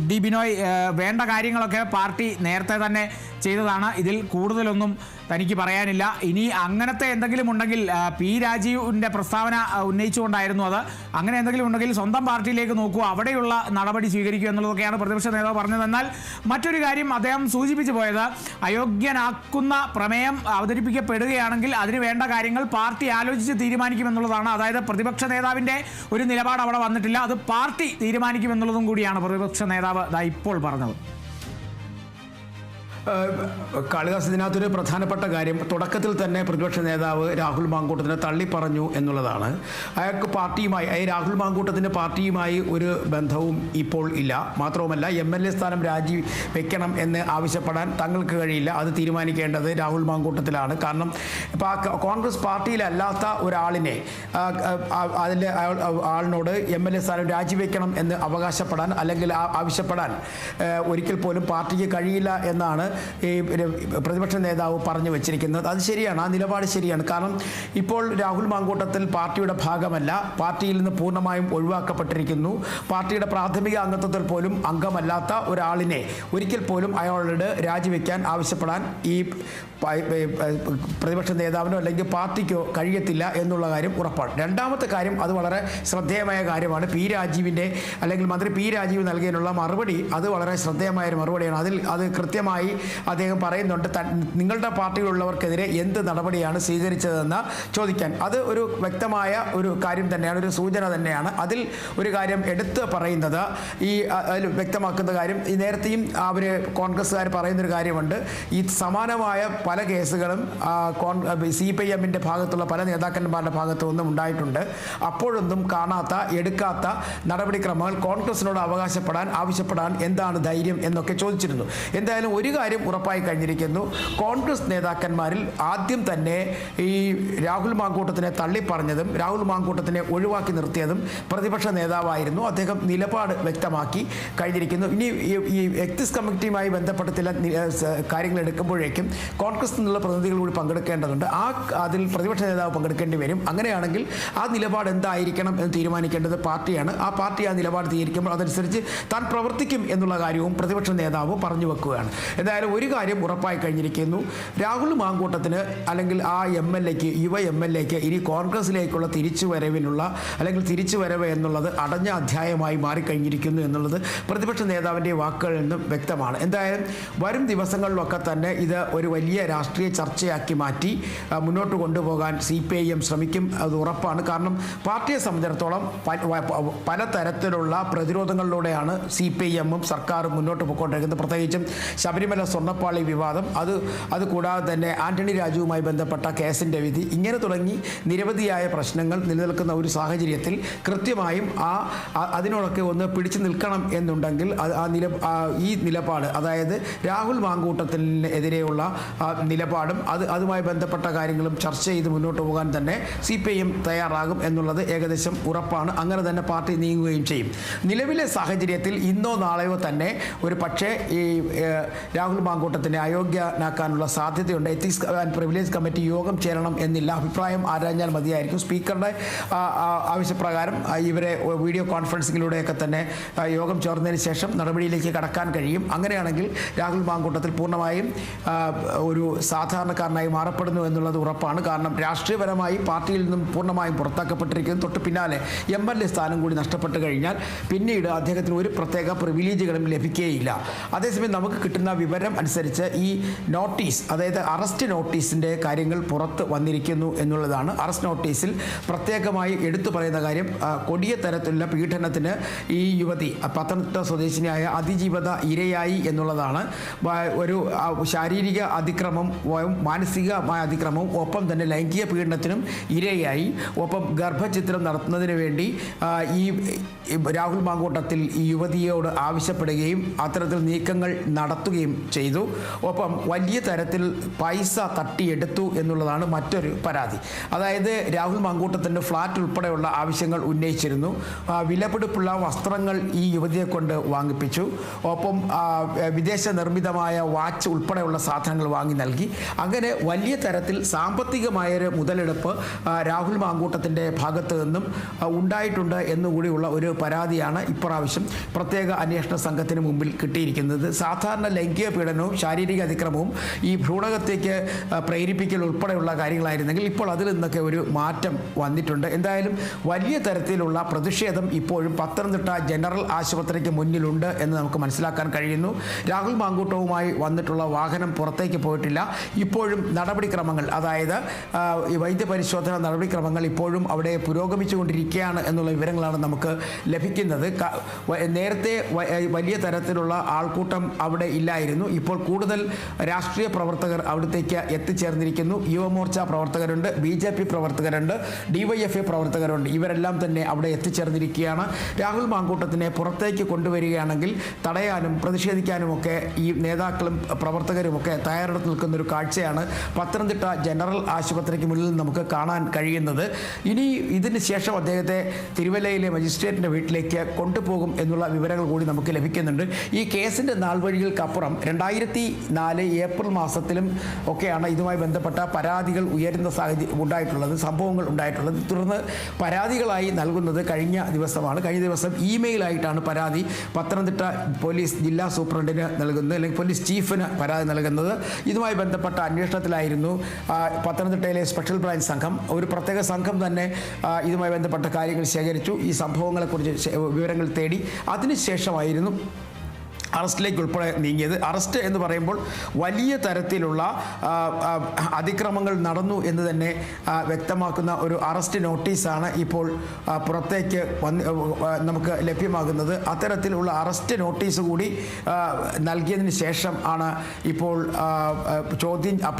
ഡി ബിനോയ്, വേണ്ട കാര്യങ്ങളൊക്കെ പാർട്ടി നേരത്തെ തന്നെ ചെയ്തതാണ്, ഇതിൽ കൂടുതലൊന്നും തനിക്ക് പറയാനില്ല. ഇനി അങ്ങനത്തെ എന്തെങ്കിലും ഉണ്ടെങ്കിൽ പി രാജീവിൻ്റെ പ്രസ്താവന ഉന്നയിച്ചുകൊണ്ടായിരുന്നു അത്, അങ്ങനെ എന്തെങ്കിലും ഉണ്ടെങ്കിൽ സ്വന്തം പാർട്ടിയിലേക്ക് നോക്കൂ, അവിടെയുള്ള നടപടി സ്വീകരിക്കൂ എന്നുള്ളതൊക്കെയാണ് പ്രതിപക്ഷ നേതാവ് പറഞ്ഞത്. എന്നാൽ മറ്റൊരു കാര്യം അദ്ദേഹം സൂചിപ്പിച്ചു പോയത്, അയോഗ്യനാക്കുന്ന പ്രമേയം അവതരിപ്പിക്കപ്പെടുകയാണെങ്കിൽ അതിന് വേണ്ട കാര്യങ്ങൾ പാർട്ടി ആലോചിച്ച് തീരുമാനിക്കുമെന്നുള്ളതാണ്. അതായത് പ്രതിപക്ഷ നേതാവിൻ്റെ ഒരു നിലപാട് അവിടെ വന്നിട്ടില്ല, അത് പാർട്ടി തീരുമാനിക്കുമെന്നുള്ളതും കൂടിയാണ് പ്രതിപക്ഷ നേതാവ് ഇപ്പോൾ പറഞ്ഞത്. കാളിദാസ്, ഇതിനകത്തൊരു പ്രധാനപ്പെട്ട കാര്യം, തുടക്കത്തിൽ തന്നെ പ്രതിപക്ഷ നേതാവ് രാഹുൽ മാങ്കൂട്ടത്തിനെ തള്ളിപ്പറഞ്ഞു എന്നുള്ളതാണ്. അയാൾക്ക് പാർട്ടിയുമായി, രാഹുൽ മാങ്കൂട്ടത്തിൻ്റെ പാർട്ടിയുമായി ഒരു ബന്ധവും ഇപ്പോൾ ഇല്ല. മാത്രവുമല്ല, MLA സ്ഥാനം രാജിവെക്കണം എന്ന് ആവശ്യപ്പെടാൻ തങ്ങൾക്ക് കഴിയില്ല, അത് തീരുമാനിക്കേണ്ടത് രാഹുൽ മാങ്കൂട്ടത്തിലാണ്. കാരണം ഇപ്പോൾ കോൺഗ്രസ് പാർട്ടിയിലല്ലാത്ത ഒരാളിനെ അതിൻ്റെ ആളിനോട് MLA സ്ഥാനം രാജിവെക്കണം എന്ന് അവകാശപ്പെടാൻ അല്ലെങ്കിൽ ആവശ്യപ്പെടാൻ ഒരിക്കൽ പോലും പാർട്ടിക്ക് കഴിയില്ല എന്നാണ് ഈ പ്രതിപക്ഷ നേതാവ് പറഞ്ഞു വെച്ചിരിക്കുന്നത്. അത് ശരിയാണ്, ആ നിലപാട് ശരിയാണ്. കാരണം ഇപ്പോൾ രാഹുൽ മാങ്കൂട്ടത്തിൽ പാർട്ടിയുടെ ഭാഗമല്ല, പാർട്ടിയിൽ നിന്ന് പൂർണ്ണമായും ഒഴിവാക്കപ്പെട്ടിരിക്കുന്നു. പാർട്ടിയുടെ പ്രാഥമിക അംഗത്വത്തിൽ പോലും അംഗമല്ലാത്ത ഒരാളിനെ ഒരിക്കൽ പോലും അയാളോട് രാജിവെക്കാൻ ആവശ്യപ്പെടാൻ ഈ പ്രതിപക്ഷ നേതാവിനോ അല്ലെങ്കിൽ പാർട്ടിക്കോ കഴിയത്തില്ല എന്നുള്ള കാര്യം ഉറപ്പാണ്. രണ്ടാമത്തെ കാര്യം, അത് വളരെ ശ്രദ്ധേയമായ കാര്യമാണ്. പി രാജീവിൻ്റെ അല്ലെങ്കിൽ മന്ത്രി പി രാജീവ് നൽകിയതിനുള്ള മറുപടി അത് വളരെ ശ്രദ്ധേയമായൊരു മറുപടിയാണ്. അത് കൃത്യമായി അദ്ദേഹം പറയുന്നുണ്ട്, നിങ്ങളുടെ പാർട്ടിയിലുള്ളവർക്കെതിരെ എന്ത് നടപടിയാണ് സ്വീകരിച്ചതെന്ന് ചോദിക്കാൻ. അത് ഒരു വ്യക്തമായ ഒരു കാര്യം തന്നെയാണ്, ഒരു സൂചന തന്നെയാണ്. അതിൽ ഒരു കാര്യം എടുത്ത് പറയുന്നത്, അതിൽ വ്യക്തമാക്കുന്ന കാര്യം, ഈ നേരത്തെയും അവർ കോൺഗ്രസ്സുകാർ പറയുന്നൊരു കാര്യമുണ്ട്, ഈ സമാനമായ പല കേസുകളും CPIM-ൻ്റെ ഭാഗത്തുള്ള പല നേതാക്കന്മാരുടെ ഭാഗത്തു നിന്നും ഉണ്ടായിട്ടുണ്ട്. അപ്പോഴൊന്നും കാണാത്ത, എടുക്കാത്ത നടപടിക്രമങ്ങൾ കോൺഗ്രസിനോട് ആവശ്യപ്പെടാൻ എന്താണ് ധൈര്യം എന്നൊക്കെ ചോദിച്ചിരുന്നു. എന്തായാലും ഒരു കാര്യം ഉറപ്പായി കഴിഞ്ഞിരിക്കുന്നു, കോൺഗ്രസ് നേതാക്കന്മാരിൽ ആദ്യം തന്നെ ഈ രാഹുൽ മാങ്കൂട്ടത്തിനെ തള്ളിപ്പറഞ്ഞതും രാഹുൽ മാങ്കൂട്ടത്തിനെ ഒഴിവാക്കി നിർത്തിയതും പ്രതിപക്ഷ നേതാവായിരുന്നു. അദ്ദേഹം നിലപാട് വ്യക്തമാക്കി കഴിഞ്ഞിരിക്കുന്നു. ഇനി ഈ എത്തിക്സ് കമ്മിറ്റിയുമായി ബന്ധപ്പെട്ട ചില കാര്യങ്ങൾ എടുക്കുമ്പോഴേക്കും കോൺഗ്രസ് നിന്നുള്ള പ്രതിനിധികൾ കൂടി പങ്കെടുക്കേണ്ടതുണ്ട്. അതിൽ പ്രതിപക്ഷ നേതാവ് പങ്കെടുക്കേണ്ടി വരും. അങ്ങനെയാണെങ്കിൽ ആ നിലപാട് എന്തായിരിക്കണം എന്ന് തീരുമാനിക്കേണ്ടത് പാർട്ടിയാണ്. ആ പാർട്ടി ആ നിലപാട് തീരുമാനിക്കുമ്പോൾ അതനുസരിച്ച് താൻ പ്രവർത്തിക്കും എന്നുള്ള കാര്യവും പ്രതിപക്ഷ നേതാവ് പറഞ്ഞു വെക്കുകയാണ്. എന്തായാലും ഒരു കാര്യം ഉറപ്പായി കഴിഞ്ഞിരിക്കുന്നു, രാഹുൽ മാങ്കൂട്ടത്തിന് അല്ലെങ്കിൽ ആ MLAക്ക്, യുവ MLAക്ക് ഇനി കോൺഗ്രസിലേക്കുള്ള തിരിച്ചുവരവ് എന്നുള്ളത് അടഞ്ഞ അധ്യായമായി മാറിക്കഴിഞ്ഞിരിക്കുന്നു എന്നുള്ളത് പ്രതിപക്ഷ നേതാവിൻ്റെ വാക്കുകളിൽ നിന്നും വ്യക്തമാണ്. എന്തായാലും വരും ദിവസങ്ങളിലൊക്കെ തന്നെ ഇത് ഒരു വലിയ രാഷ്ട്രീയ ചർച്ചയാക്കി മാറ്റി മുന്നോട്ട് കൊണ്ടുപോകാൻ CPIM ശ്രമിക്കും, അത് ഉറപ്പാണ്. കാരണം പാർട്ടിയെ സംബന്ധിച്ചിടത്തോളം പലതരത്തിലുള്ള പ്രതിരോധങ്ങളിലൂടെയാണ് CPIM-ഉം സർക്കാരും മുന്നോട്ട് പോയിക്കൊണ്ടിരിക്കുന്നത്. പ്രത്യേകിച്ചും ശബരിമല സ്വർണ്ണപ്പാളി വിവാദം, അത് കൂടാതെ തന്നെ ആന്റണി രാജുവുമായി ബന്ധപ്പെട്ട കേസിൻ്റെ വിധി, ഇങ്ങനെ തുടങ്ങി നിരവധിയായ പ്രശ്നങ്ങൾ നിലനിൽക്കുന്ന ഒരു സാഹചര്യത്തിൽ കൃത്യമായും അതിനോടൊക്കെ ഒന്ന് പിടിച്ചു നിൽക്കണം എന്നുണ്ടെങ്കിൽ ഈ നിലപാട്, അതായത് രാഹുൽ മാങ്കൂട്ടത്തിനെതിരെയുള്ള നിലപാടും അതുമായി ബന്ധപ്പെട്ട കാര്യങ്ങളും ചർച്ച ചെയ്ത് മുന്നോട്ട് പോകാൻ തന്നെ CPIM തയ്യാറാകും എന്നുള്ളത് ഏകദേശം ഉറപ്പാണ്. അങ്ങനെ തന്നെ പാർട്ടി നീങ്ങുകയും ചെയ്യും. നിലവിലെ സാഹചര്യത്തിൽ ഇന്നോ നാളെയോ തന്നെ ഒരു പക്ഷേ ഈ രാഹുൽ മാങ്കൂട്ടത്തിനെ അയോഗ്യനാക്കാനുള്ള സാധ്യതയുണ്ട്. എത്തിക്സ് ആൻഡ് പ്രിവിലേജ് കമ്മിറ്റി യോഗം ചേരണം എന്നില്ല, അഭിപ്രായം ആരാഞ്ഞാൽ മതിയായിരിക്കും. സ്പീക്കറുടെ ആവശ്യപ്രകാരം ഇവരെ വീഡിയോ കോൺഫറൻസിങ്ങിലൂടെയൊക്കെ തന്നെ യോഗം ചേർന്നതിന് ശേഷം നടപടിയിലേക്ക് കടക്കാൻ കഴിയും. അങ്ങനെയാണെങ്കിൽ രാഹുൽ മാങ്കൂട്ടത്തിൽ പൂർണ്ണമായും ഒരു സാധാരണക്കാരനായി മാറപ്പെടുന്നു എന്നുള്ളത് ഉറപ്പാണ്. കാരണം രാഷ്ട്രീയപരമായി പാർട്ടിയിൽ നിന്നും പൂർണ്ണമായും പുറത്താക്കപ്പെട്ടിരിക്കുന്നു. തൊട്ട് പിന്നാലെ MLA സ്ഥാനം കൂടി നഷ്ടപ്പെട്ട് കഴിഞ്ഞാൽ പിന്നീട് അദ്ദേഹത്തിന് ഒരു പ്രത്യേക പ്രിവിലേജുകളും ലഭിക്കുകയില്ല. അതേസമയം നമുക്ക് കിട്ടുന്ന വിവരം അനുസരിച്ച് ഈ നോട്ടീസ്, അതായത് അറസ്റ്റ് നോട്ടീസിൻ്റെ കാര്യങ്ങൾ പുറത്ത് വന്നിരിക്കുന്നു എന്നുള്ളതാണ്. അറസ്റ്റ് നോട്ടീസിൽ പ്രത്യേകമായി എടുത്തു പറയുന്ന കാര്യം, കൊടിയ തരത്തിലുള്ള പീഡനത്തിന് ഈ യുവതി പത്തനംതിട്ട സ്വദേശിനിയായ അതിജീവിത ഇരയായി എന്നുള്ളതാണ്. ഒരു ശാരീരിക അതിക്രമം, മാനസികമായ അതിക്രമവും ഒപ്പം തന്നെ ലൈംഗിക പീഡനത്തിനും ഇരയായി, ഒപ്പം ഗർഭചിത്രം നടത്തുന്നതിന് വേണ്ടി ഈ രാഹുൽ മാങ്കൂട്ടത്തിൽ ഈ യുവതിയോട് ആവശ്യപ്പെടുകയും അത്തരത്തിൽ നീക്കങ്ങൾ നടത്തുകയും ചെയ്തു. ഒപ്പം വലിയ തരത്തിൽ പൈസ തട്ടിയെടുത്തു എന്നുള്ളതാണ് മറ്റൊരു പരാതി. അതായത് രാഹുൽ മാങ്കൂട്ടത്തിൻ്റെ ഫ്ലാറ്റ് ഉൾപ്പെടെയുള്ള ആവശ്യങ്ങൾ ഉന്നയിച്ചിരുന്നു. വിലപിടിപ്പുള്ള വസ്ത്രങ്ങൾ ഈ യുവതിയെ കൊണ്ട് വാങ്ങിപ്പിച്ചു. ഒപ്പം വിദേശ നിർമ്മിതമായ വാച്ച് ഉൾപ്പെടെയുള്ള സാധനങ്ങൾ വാങ്ങി നൽകി. അങ്ങനെ വലിയ തരത്തിൽ സാമ്പത്തികമായൊരു മുതലെടുപ്പ് രാഹുൽ മാങ്കൂട്ടത്തിൻ്റെ ഭാഗത്തു നിന്നും ഉണ്ടായിട്ടുണ്ട് എന്നുകൂടിയുള്ള ഒരു പരാതിയാണ് ഇപ്രാവശ്യം പ്രത്യേക അന്വേഷണ സംഘത്തിന് മുമ്പിൽ കിട്ടിയിരിക്കുന്നത്. സാധാരണ ലൈംഗിക പീഡനവും ശാരീരിക അതിക്രമവും ഈ ഭ്രൂണഹത്യയ്ക്ക് പ്രേരിപ്പിക്കൽ ഉൾപ്പെടെയുള്ള കാര്യങ്ങളായിരുന്നെങ്കിൽ ഇപ്പോൾ അതിൽ നിന്നൊക്കെ ഒരു മാറ്റം വന്നിട്ടുണ്ട്. എന്തായാലും വലിയ തരത്തിലുള്ള പ്രതിഷേധം ഇപ്പോഴും പത്തനംതിട്ട ജനറൽ ആശുപത്രിക്ക് മുന്നിലുണ്ട് എന്ന് നമുക്ക് മനസ്സിലാക്കാൻ കഴിയുന്നു. രാഹുൽ മാങ്കൂട്ടവുമായി വന്നിട്ടുള്ള വാഹനം പുറത്തേക്ക് പോയിട്ടില്ല. ഇപ്പോഴും നടപടിക്രമങ്ങൾ, അതായത് ഈ വൈദ്യപരിശോധന നടപടിക്രമങ്ങൾ ഇപ്പോഴും അവിടെ പുരോഗമിച്ചുകൊണ്ടിരിക്കുകയാണ് എന്നുള്ള വിവരങ്ങളാണ് നമുക്ക് ലഭിക്കുന്നത്. നേരത്തെ വലിയ തരത്തിലുള്ള ആൾക്കൂട്ടം അവിടെ ഇല്ലായിരുന്നു. ഇപ്പോൾ കൂടുതൽ രാഷ്ട്രീയ പ്രവർത്തകർ അവിടത്തേക്ക് എത്തിച്ചേർന്നിരിക്കുന്നു. Yuva Morcha പ്രവർത്തകരുണ്ട്, BJP പ്രവർത്തകരുണ്ട്, DYFA പ്രവർത്തകരുണ്ട്. ഇവരെല്ലാം തന്നെ അവിടെ എത്തിച്ചേർന്നിരിക്കുകയാണ്. രാഹുൽ മാങ്കൂട്ടത്തിനെ പുറത്തേക്ക് കൊണ്ടുവരികയാണെങ്കിൽ തടയാനും പ്രതിഷേധിക്കാനുമൊക്കെ ഈ നേതാക്കളും പ്രവർത്തകരുമൊക്കെ തയ്യാറെടുത്ത് നിൽക്കുന്ന ഒരു കാഴ്ചയാണ് പത്തനംതിട്ട ജനറൽ ആശുപത്രിക്ക് മുന്നിൽ നമുക്ക് കാണാൻ കഴിയുന്നത്. ഇനി ഇതിന് ശേഷം അദ്ദേഹത്തെ തിരുവല്ലയിലെ മജിസ്ട്രേറ്റിൻ്റെ വീട്ടിലേക്ക് കൊണ്ടുപോകും എന്നുള്ള വിവരങ്ങൾ കൂടി നമുക്ക് ലഭിക്കുന്നുണ്ട്. ഈ കേസിൻ്റെ നാൾവഴികൾക്കപ്പുറം 2004 ഏപ്രിൽ മാസത്തിലും ഒക്കെയാണ് ഇതുമായി ബന്ധപ്പെട്ട പരാതികൾ ഉയരുന്ന സാഹചര്യം ഉണ്ടായിട്ടുള്ളത്, സംഭവങ്ങൾ ഉണ്ടായിട്ടുള്ളത്. തുടർന്ന് പരാതികളായി നൽകുന്നത് കഴിഞ്ഞ ദിവസമാണ്. കഴിഞ്ഞ ദിവസം ഇമെയിലായിട്ടാണ് പരാതി പത്തനംതിട്ട പോലീസ് ജില്ലാ സൂപ്രണ്ടിന് നൽകുന്നത്, അല്ലെങ്കിൽ പോലീസ് ചീഫിന് പരാതി നൽകുന്നത്. ഇതുമായി ബന്ധപ്പെട്ട അന്വേഷണത്തിലായിരുന്നു പത്തനംതിട്ടയിലെ സ്പെഷ്യൽ ബ്രാഞ്ച് സംഘം. ഒരു പ്രത്യേക സംഘം തന്നെ ഇതുമായി ബന്ധപ്പെട്ട കാര്യങ്ങൾ ശേഖരിച്ചു, ഈ സംഭവങ്ങളെക്കുറിച്ച് വിവരങ്ങൾ തേടി. അതിനുശേഷമായിരുന്നു അറസ്റ്റിലേക്ക് ഉൾപ്പെടെ നീങ്ങിയത്. അറസ്റ്റ് എന്ന് പറയുമ്പോൾ വലിയ തരത്തിലുള്ള അതിക്രമങ്ങൾ നടന്നു എന്ന് തന്നെ വ്യക്തമാക്കുന്ന ഒരു അറസ്റ്റ് നോട്ടീസാണ് ഇപ്പോൾ പുറത്തേക്ക് നമുക്ക് ലഭ്യമാകുന്നത്. അത്തരത്തിലുള്ള അറസ്റ്റ് നോട്ടീസ് കൂടി നൽകിയതിന് ശേഷം ആണ് ഇപ്പോൾ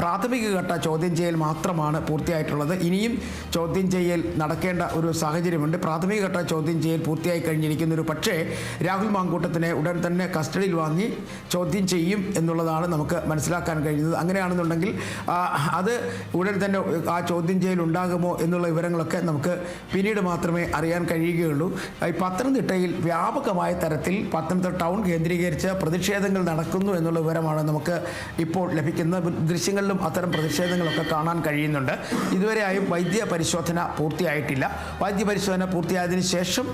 പ്രാഥമിക ഘട്ട ചോദ്യം ചെയ്യൽ മാത്രമാണ് പൂർത്തിയായിട്ടുള്ളത്. ഇനിയും ചോദ്യം ചെയ്യൽ നടക്കേണ്ട ഒരു സാഹചര്യമുണ്ട്. പ്രാഥമിക ഘട്ട ചോദ്യം ചെയ്യൽ പൂർത്തിയായി കഴിഞ്ഞിരിക്കുന്നൊരു, പക്ഷേ രാഹുൽ മാങ്കൂട്ടത്തിനെ ഉടൻ തന്നെ കസ്റ്റഡിയിൽ വാങ്ങി ചോദ്യം ചെയ്യും എന്നുള്ളതാണ് നമുക്ക് മനസ്സിലാക്കാൻ കഴിയുന്നത്. അങ്ങനെയാണെന്നുണ്ടെങ്കിൽ അത് ഉടൻ തന്നെ ആ ചോദ്യം ചെയ്യൽ ഉണ്ടാകുമോ എന്നുള്ള വിവരങ്ങളൊക്കെ നമുക്ക് പിന്നീട് മാത്രമേ അറിയാൻ കഴിയുകയുള്ളൂ. ഈ പത്തനംതിട്ടയിൽ വ്യാപകമായ തരത്തിൽ പത്തനംതിട്ട ടൗൺ കേന്ദ്രീകരിച്ച് പ്രതിഷേധങ്ങൾ നടക്കുന്നു എന്നുള്ള വിവരമാണ് നമുക്ക് ഇപ്പോൾ ലഭിക്കുന്ന ദൃശ്യങ്ങളിലും അത്തരം പ്രതിഷേധങ്ങളൊക്കെ കാണാൻ കഴിയുന്നുണ്ട്. ഇതുവരെയായും വൈദ്യ പരിശോധന പൂർത്തിയായിട്ടില്ല. വൈദ്യ പരിശോധന പൂർത്തിയായതിനു ശേഷം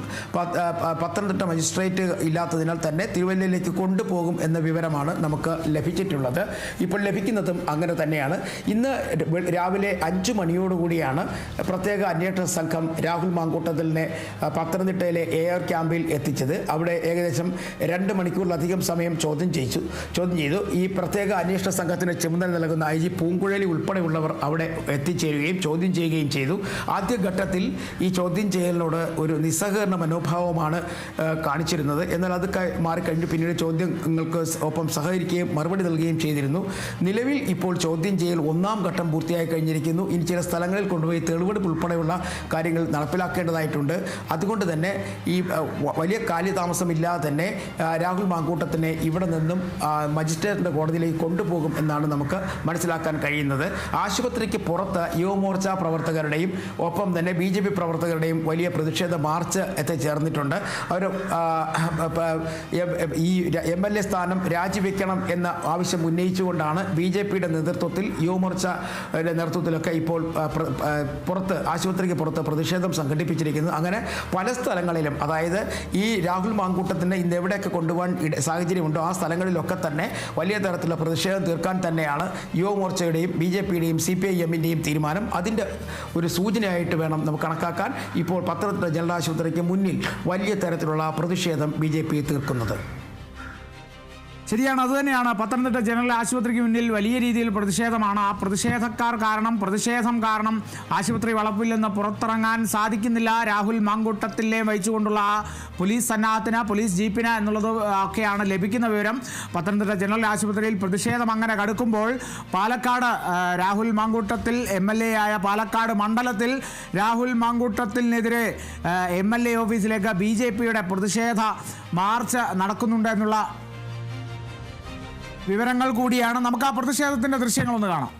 പത്തനംതിട്ട മജിസ്ട്രേറ്റ് ഇല്ലാത്തതിനാൽ തന്നെ തിരുവല്ലയിലേക്ക് കൊണ്ടുപോകും എന്ന വിവരമാണ് നമുക്ക് ലഭിച്ചിട്ടുള്ളത്. ഇപ്പോൾ ലഭിക്കുന്നതും അങ്ങനെ തന്നെയാണ്. ഇന്ന് രാവിലെ 5 മണിയോടുകൂടിയാണ് പ്രത്യേക അന്വേഷണ സംഘം രാഹുൽ മാങ്കൂട്ടത്തിനെ പത്തനംതിട്ടയിലെ എയർ ക്യാമ്പിൽ എത്തിച്ചത്. അവിടെ ഏകദേശം 2 മണിക്കൂറിലധികം സമയം ചോദ്യം ചെയ്തു. ഈ പ്രത്യേക അന്വേഷണ സംഘത്തിന് ചുമതല നൽകുന്ന IG പൂങ്കുഴലി ഉൾപ്പെടെയുള്ളവർ അവിടെ എത്തിച്ചേരുകയും ചോദ്യം ചെയ്യുകയും ചെയ്തു. ആദ്യഘട്ടത്തിൽ ഈ ചോദ്യം ചെയ്യലിനോട് ഒരു നിസ്സഹകരണ മനോഭാവമാണ് കാണിച്ചിരുന്നത്. എന്നാൽ അത് മാറിക്കഴിഞ്ഞു പിന്നീട് ചോദ്യങ്ങൾക്ക് ഒപ്പം സഹകരിക്കുകയും മറുപടി നൽകുകയും ചെയ്തിരുന്നു. നിലവിൽ ഇപ്പോൾ ചോദ്യം ചെയ്യൽ 1ാം ഘട്ടം പൂർത്തിയായി കഴിഞ്ഞിരിക്കുന്നു. ഇനി ചില സ്ഥലങ്ങളിൽ കൊണ്ടുപോയി തെളിവെടുപ്പ് ഉൾപ്പെടെയുള്ള കാര്യങ്ങൾ നടപ്പിലാക്കേണ്ടതായിട്ടുണ്ട്. അതുകൊണ്ട് തന്നെ ഈ വലിയ കാലതാമസമില്ലാതെ തന്നെ രാഹുൽ മാങ്കൂട്ടത്തിനെ ഇവിടെ നിന്നും മജിസ്ട്രേറ്റിൻ്റെ കോടതിയിലേക്ക് കൊണ്ടുപോകും എന്നാണ് നമുക്ക് മനസ്സിലാക്കാൻ കഴിയുന്നത്. ആശുപത്രിക്ക് പുറത്ത് യുവമോർച്ച പ്രവർത്തകരുടെയും ഒപ്പം തന്നെ BJP പ്രവർത്തകരുടെയും വലിയ പ്രതിഷേധ മാർച്ച് എത്തിച്ചേർന്നിട്ടുണ്ട്. അവർ ഈ MLA സ്ഥാനം രാജിവെക്കണം എന്ന ആവശ്യം ഉന്നയിച്ചുകൊണ്ടാണ് BJPയുടെ നേതൃത്വത്തിൽ യുവമോർച്ചയുടെ നേതൃത്വത്തിലൊക്കെ ഇപ്പോൾ പുറത്ത് ആശുപത്രിക്ക് പുറത്ത് പ്രതിഷേധം സംഘടിപ്പിച്ചിരിക്കുന്നത്. അങ്ങനെ പല സ്ഥലങ്ങളിലും, അതായത് ഈ രാഹുൽ മാങ്കൂട്ടത്തിനെ ഇന്ന് എവിടെയൊക്കെ കൊണ്ടുപോകാൻ സാഹചര്യമുണ്ടോ ആ സ്ഥലങ്ങളിലൊക്കെ തന്നെ വലിയ തരത്തിലുള്ള പ്രതിഷേധം തീർക്കാൻ തന്നെയാണ് യുവമോർച്ചയുടെയും BJPയുടെയും CPIMൻ്റെയും തീരുമാനം. അതിൻ്റെ ഒരു സൂചനയായിട്ട് വേണം നമുക്ക് കണക്കാക്കാൻ ഇപ്പോൾ പത്തനംതിട്ട ജനറൽ ആശുപത്രിക്ക് മുന്നിൽ വലിയ തരത്തിലുള്ള പ്രതിഷേധം BJP തീർക്കുന്നത്. ശരിയാണ്, അതുതന്നെയാണ്. പത്തനംതിട്ട ജനറൽ ആശുപത്രിക്ക് മുന്നിൽ വലിയ രീതിയിൽ പ്രതിഷേധമാണ്. ആ പ്രതിഷേധം കാരണം ആശുപത്രി വളപ്പിൽ നിന്ന് പുറത്തിറങ്ങാൻ സാധിക്കുന്നില്ല. രാഹുൽ മാങ്കൂട്ടത്തിലെ വഹിച്ചുകൊണ്ടുള്ള പോലീസ് സന്നാഹത്തിന്, പോലീസ് ജീപ്പിന് എന്നുള്ളത് ഒക്കെയാണ് ലഭിക്കുന്ന വിവരം. പത്തനംതിട്ട ജനറൽ ആശുപത്രിയിൽ പ്രതിഷേധം അങ്ങനെ കടുക്കുമ്പോൾ പാലക്കാട് രാഹുൽ മാങ്കൂട്ടത്തിൽ MLA ആയ പാലക്കാട് മണ്ഡലത്തിൽ രാഹുൽ മാങ്കൂട്ടത്തിനെതിരെ MLA ഓഫീസിലേക്ക് BJPയുടെ പ്രതിഷേധ മാർച്ച് നടക്കുന്നുണ്ട് എന്നുള്ള വിവരങ്ങൾ കൂടിയാണ്. നമുക്ക് ആ പ്രതിഷേധത്തിന്റെ ദൃശ്യങ്ങളൊന്ന് കാണാം.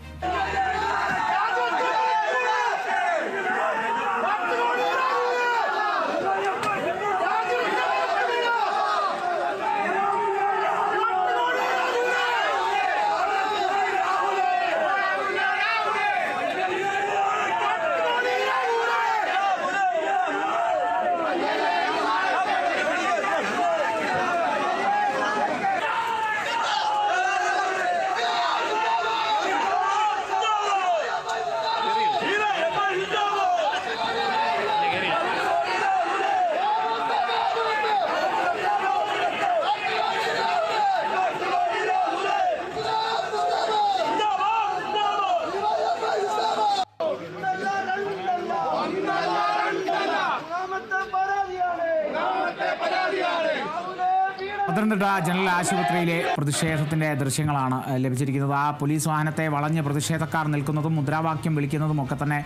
പത്തനംതിട്ട ജനറൽ ആശുപത്രിയിലെ പ്രതിഷേധത്തിന്റെ ദൃശ്യങ്ങളാണ് ലഭിച്ചിരിക്കുന്നത്. ആ പോലീസ് വാഹനത്തെ വളഞ്ഞ് പ്രതിഷേധക്കാർ നിൽക്കുന്നതും മുദ്രാവാക്യം വിളിക്കുന്നതും ഒക്കെ തന്നെ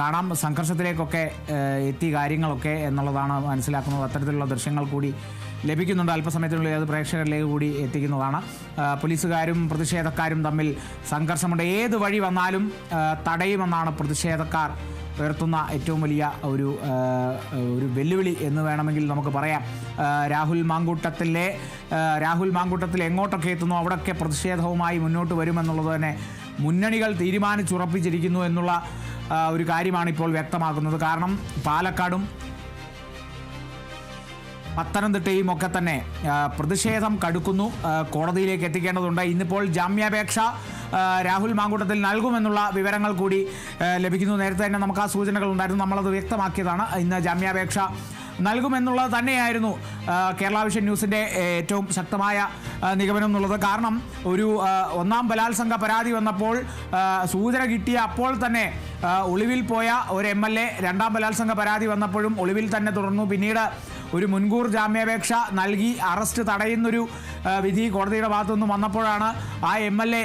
കാണാം. സംഘർഷത്തിലേക്കൊക്കെ എത്തി കാര്യങ്ങളൊക്കെ എന്നുള്ളതാണ് മനസ്സിലാക്കുന്നത്. അത്തരത്തിലുള്ള ദൃശ്യങ്ങൾ കൂടി ലഭിക്കുന്നുണ്ട്. അല്പസമയത്തിനുള്ളിൽ അത് പ്രേക്ഷകരിലേക്ക് കൂടി എത്തിക്കുന്നതാണ്. പോലീസുകാരും പ്രതിഷേധക്കാരും തമ്മിൽ സംഘർഷമുണ്ട്. ഏത് വഴി വന്നാലും തടയുമെന്നാണ് പ്രതിഷേധക്കാർ ഉയർത്തുന്ന ഏറ്റവും വലിയ ഒരു വെല്ലുവിളി എന്ന് വേണമെങ്കിൽ നമുക്ക് പറയാം. രാഹുൽ മാങ്കൂട്ടത്തിൽ എങ്ങോട്ടൊക്കെ എത്തുന്നു അവിടെയൊക്കെ പ്രതിഷേധവുമായി മുന്നോട്ട് വരുമെന്നുള്ളത് തന്നെ മുന്നണികൾ തീരുമാനിച്ചുറപ്പിച്ചിരിക്കുന്നു എന്നുള്ള ഒരു കാര്യമാണ് ഇപ്പോൾ വ്യക്തമാക്കുന്നത്. കാരണം പാലക്കാടും പത്തനംതിട്ടയും ഒക്കെ തന്നെ പ്രതിഷേധം കടുക്കുന്നു. കോടതിയിലേക്ക് എത്തിക്കേണ്ടതുണ്ട്. ഇന്നിപ്പോൾ ജാമ്യാപേക്ഷ രാഹുൽ മാങ്കൂട്ടത്തിൽ നൽകുമെന്നുള്ള വിവരങ്ങൾ കൂടി ലഭിക്കുന്നു. നേരത്തെ തന്നെ നമുക്ക് ആ സൂചനകൾ ഉണ്ടായിരുന്നു, നമ്മളത് വ്യക്തമാക്കിയതാണ്. ഇന്ന് ജാമ്യാപേക്ഷ നൽകുമെന്നുള്ളത് തന്നെയായിരുന്നു കേരള വിഷൻ ന്യൂസിൻ്റെ ഏറ്റവും ശക്തമായ നിഗമനം എന്നുള്ളത്. കാരണം ഒരു ഒന്നാം ബലാത്സംഗ പരാതി വന്നപ്പോൾ സൂചന കിട്ടിയ അപ്പോൾ തന്നെ ഒളിവിൽ പോയ ഒരു MLA രണ്ടാം ബലാത്സംഗ പരാതി വന്നപ്പോഴും ഒളിവിൽ തന്നെ തുടർന്നു. പിന്നീട് ഒരു മുൻകൂർ ജാമ്യാപേക്ഷ നൽകി അറസ്റ്റ് തടയുന്നൊരു വിധി കോടതിയുടെ ഭാഗത്തുനിന്ന് വന്നപ്പോഴാണ് ആ MLA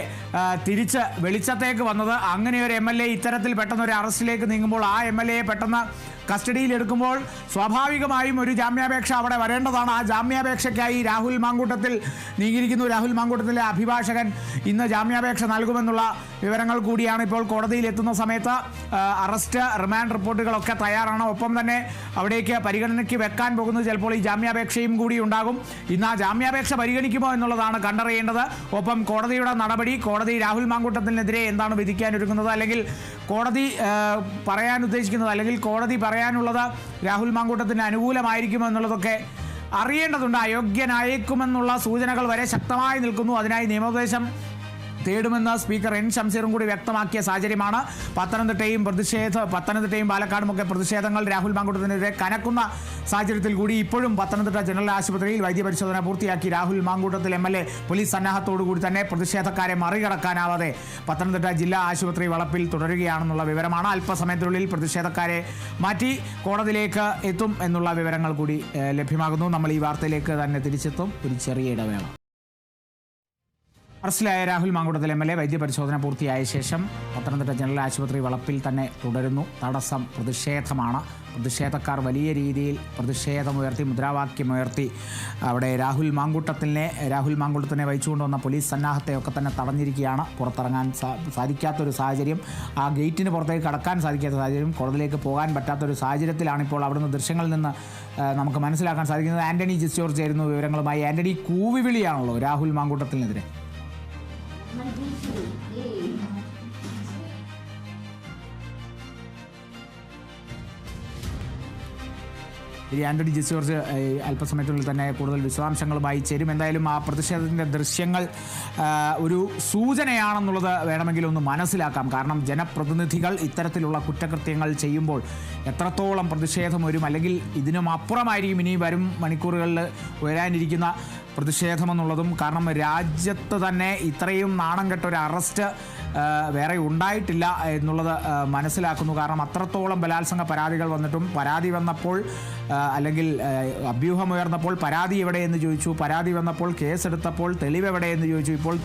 തിരിച്ച് വെളിച്ചത്തേക്ക് വന്നത്. അങ്ങനെ ഒരു MLA ഇത്തരത്തിൽ പെട്ടെന്ന് ഒരു അറസ്റ്റിലേക്ക് നീങ്ങുമ്പോൾ ആ MLA പെട്ടെന്ന് കസ്റ്റഡിയിലെടുക്കുമ്പോൾ സ്വാഭാവികമായും ഒരു ജാമ്യാപേക്ഷ അവിടെ വരേണ്ടതാണ്. ആ ജാമ്യാപേക്ഷയ്ക്കായി രാഹുൽ മാങ്കൂട്ടത്തിൽ നീങ്ങിയിരിക്കുന്നു. രാഹുൽ മാങ്കൂട്ടത്തിലെ അഭിഭാഷകൻ ഇന്ന് ജാമ്യാപേക്ഷ നൽകുമെന്നുള്ള വിവരങ്ങൾ കൂടിയാണ് ഇപ്പോൾ കോടതിയിൽ എത്തുന്ന സമയത്ത്. അറസ്റ്റ് റിമാൻഡ് റിപ്പോർട്ടുകളൊക്കെ തയ്യാറാണ്. ഒപ്പം തന്നെ അവിടേക്ക് പരിഗണനയ്ക്ക് വെക്കാൻ പോകുന്നത് ചിലപ്പോൾ ഈ ജാമ്യാപേക്ഷയും കൂടി ഉണ്ടാകും. ഇന്ന് ആ ജാമ്യാപേക്ഷ പരിഗണിക്കുമോ എന്നുള്ളതാണ് കണ്ടറിയേണ്ടത്. ഒപ്പം കോടതിയുടെ നടപടി, കോടതി രാഹുൽ മാങ്കൂട്ടത്തിനെതിരെ എന്താണ് വിധിക്കാനൊരുങ്ങുന്നത്, അല്ലെങ്കിൽ കോടതി പറയാൻ ഉദ്ദേശിക്കുന്നത്, അല്ലെങ്കിൽ കോടതി പറയാനുള്ളത് രാഹുൽ മാങ്കൂട്ടത്തിന് അനുകൂലമായിരിക്കുമോ എന്നുള്ളതൊക്കെ അറിയേണ്ടതുണ്ട്. അയോഗ്യനായേക്കുമെന്നുള്ള സൂചനകൾ വരെ ശക്തമായി നിൽക്കുന്നു. അതിനായി നിയമോപദേശം തേടുമെന്ന് സ്പീക്കർ N. ഷംസീറും കൂടി വ്യക്തമാക്കിയ സാഹചര്യമാണ്. പത്തനംതിട്ടയും പാലക്കാടുമൊക്കെ പ്രതിഷേധങ്ങൾ രാഹുൽ മാങ്കൂട്ടത്തിനെതിരെ കനക്കുന്ന സാഹചര്യത്തിൽ കൂടി ഇപ്പോഴും പത്തനംതിട്ട ജനറൽ ആശുപത്രിയിൽ വൈദ്യപരിശോധന പൂർത്തിയാക്കി രാഹുൽ മാങ്കൂട്ടത്തിൽ MLA പോലീസ് സന്നാഹത്തോടു കൂടി തന്നെ പ്രതിഷേധക്കാരെ മറികടക്കാനാവാതെ പത്തനംതിട്ട ജില്ലാ ആശുപത്രി വളപ്പിൽ തുടരുകയാണെന്നുള്ള വിവരമാണ്. അല്പസമയത്തിനുള്ളിൽ പ്രതിഷേധക്കാരെ മാറ്റി കോടതിയിലേക്ക് എത്തും എന്നുള്ള വിവരങ്ങൾ കൂടി ലഭ്യമാകുന്നു. നമ്മൾ ഈ വാർത്തയിലേക്ക് തന്നെ തിരിച്ചെത്തും. ഒരു ചെറിയ ഇടവേള. അറസ്റ്റിലായ രാഹുൽ മാങ്കൂട്ടത്തിൽ MLA വൈദ്യപരിശോധന പൂർത്തിയായ ശേഷം പത്തനംതിട്ട ജനറൽ ആശുപത്രി വളപ്പിൽ തന്നെ തുടരുന്നു. തടസ്സം പ്രതിഷേധമാണ്. പ്രതിഷേധക്കാർ വലിയ രീതിയിൽ പ്രതിഷേധമുയർത്തി, മുദ്രാവാക്യമുയർത്തി അവിടെ രാഹുൽ മാങ്കൂട്ടത്തിനെ വഹിച്ചുകൊണ്ടുവന്ന പോലീസ് സന്നാഹത്തെയൊക്കെ തന്നെ തടഞ്ഞിരിക്കുകയാണ്. പുറത്തിറങ്ങാൻ സാധിക്കാത്തൊരു സാഹചര്യം, ആ ഗേറ്റിന് പുറത്തേക്ക് കടക്കാൻ സാധിക്കാത്ത സാഹചര്യം, കോടതിയിലേക്ക് പോകാൻ പറ്റാത്തൊരു സാഹചര്യത്തിലാണ് ഇപ്പോൾ അവിടുന്ന് ദൃശ്യങ്ങളിൽ നിന്ന് നമുക്ക് മനസ്സിലാക്കാൻ സാധിക്കുന്നത്. ആന്റണി ജിസ് ജോർജ് ചേരുന്നു വിവരങ്ങളുമായി. ആന്റണി, കൂവിവിളിയാണല്ലോ രാഹുൽ മാങ്കൂട്ടത്തിനെതിരെ. ആന്റണി ജിസ് ജോർജ് അല്പസമയത്തിനുള്ളിൽ തന്നെ കൂടുതൽ വിശദാംശങ്ങളുമായി ചേരും. എന്തായാലും ആ പ്രതിഷേധത്തിൻ്റെ ദൃശ്യങ്ങൾ ഒരു സൂചനയാണെന്നുള്ളത് വേണമെങ്കിൽ ഒന്ന് മനസ്സിലാക്കാം. കാരണം ജനപ്രതിനിധികൾ ഇത്തരത്തിലുള്ള കുറ്റകൃത്യങ്ങൾ ചെയ്യുമ്പോൾ എത്രത്തോളം പ്രതിഷേധം വരും, അല്ലെങ്കിൽ ഇതിനും അപ്പുറമായിരിക്കും ഇനി വരും മണിക്കൂറുകളിൽ വരാനിരിക്കുന്ന പ്രതിഷേധമെന്നുള്ളതും. കാരണം രാജ്യത്ത് തന്നെ ഇത്രയും നാണം കെട്ട ഒരു അറസ്റ്റ് വേറെ ഉണ്ടായിട്ടില്ല എന്നുള്ളത് മനസ്സിലാക്കുന്നു. കാരണം അത്രത്തോളം ബലാത്സംഗ പരാതികൾ വന്നിട്ടും പരാതി വന്നപ്പോൾ അല്ലെങ്കിൽ അഭ്യൂഹമുയർന്നപ്പോൾ പരാതി എവിടെയെന്ന് ചോദിച്ചു, പരാതി വന്നപ്പോൾ കേസെടുത്തപ്പോൾ തെളിവ് എവിടെയെന്ന് ചോദിച്ചു. ഇപ്പോൾ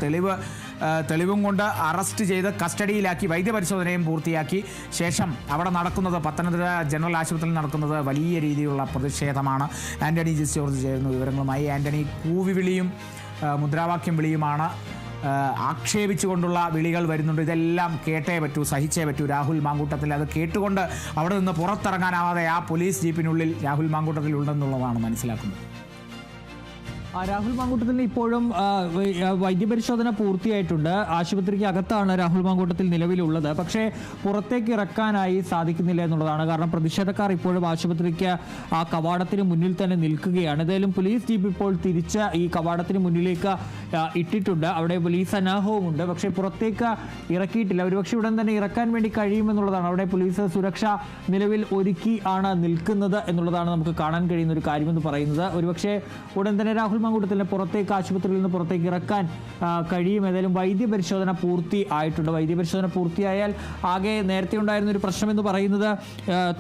തെളിവും കൊണ്ട് അറസ്റ്റ് ചെയ്ത് കസ്റ്റഡിയിലാക്കി വൈദ്യപരിശോധനയും പൂർത്തിയാക്കി ശേഷം അവിടെ നടക്കുന്നത്, പത്തനംതിട്ട ജനറൽ ആശുപത്രിയിൽ നടക്കുന്നത് വലിയ രീതിയിലുള്ള പ്രതിഷേധമാണ്. ആന്റണി ജിസ് ജോർജ് ചേരുന്നു വിവരങ്ങളുമായി. ആന്റണി, കൂവിവിളിയും മുദ്രാവാക്യം വിളിയുമാണ്. ആക്ഷേപിച്ചുകൊണ്ടുള്ള വിളികൾ വരുന്നുണ്ട്. ഇതെല്ലാം കേട്ടേ പറ്റൂ, സഹിച്ചേ പറ്റൂ. രാഹുൽ മാങ്കൂട്ടത്തിൽ അത് കേട്ടുകൊണ്ട് അവിടെ നിന്ന് പുറത്തിറങ്ങാനാവാതെ ആ പോലീസ് ജീപ്പിനുള്ളിൽ രാഹുൽ മാങ്കൂട്ടത്തിൽ ഉണ്ടെന്നുള്ളതാണ് മനസ്സിലാക്കുന്നത്. രാഹുൽ മാങ്കൂട്ടത്തിൽ ഇപ്പോഴും വൈദ്യപരിശോധന പൂർത്തിയായിട്ടുണ്ട്. ആശുപത്രിക്ക് അകത്താണ് രാഹുൽ മാങ്കൂട്ടത്തിൽ നിലവിലുള്ളത്. പക്ഷേ പുറത്തേക്ക് ഇറക്കാനായി സാധിക്കുന്നില്ല എന്നുള്ളതാണ്. കാരണം പ്രതിഷേധക്കാർ ഇപ്പോഴും ആശുപത്രിക്ക് ആ കവാടത്തിന് മുന്നിൽ തന്നെ നിൽക്കുകയാണ്. ഏതായാലും പോലീസ് ജീപ്പ് ഇപ്പോൾ തിരിച്ച് ഈ കവാടത്തിന് മുന്നിലേക്ക് ഇട്ടിട്ടുണ്ട്. അവിടെ പോലീസ് സന്നാഹവുമുണ്ട്. പക്ഷേ പുറത്തേക്ക് ഇറക്കിയിട്ടില്ല. ഒരുപക്ഷെ ഉടൻ തന്നെ ഇറക്കാൻ വേണ്ടി കഴിയുമെന്നുള്ളതാണ്. അവിടെ പോലീസ് സുരക്ഷ നിലവിൽ ഒരുക്കി ആണ് നിൽക്കുന്നത് എന്നുള്ളതാണ് നമുക്ക് കാണാൻ കഴിയുന്ന ഒരു കാര്യമെന്ന് പറയുന്നത്. ഒരുപക്ഷെ ഉടൻ തന്നെ രാഹുൽ മാങ്കൂട്ടത്തിനെ പുറത്തേക്ക് ആശുപത്രിയിൽ നിന്ന് പുറത്തേക്ക് ഇറക്കാൻ കഴിയും. ഏതായാലും വൈദ്യപരിശോധന പൂർത്തിയായിട്ടുണ്ട്. വൈദ്യപരിശോധന പൂർത്തിയായാൽ ആകെ നേരത്തെ ഉണ്ടായിരുന്ന ഒരു പ്രശ്നം എന്ന് പറയുന്നത്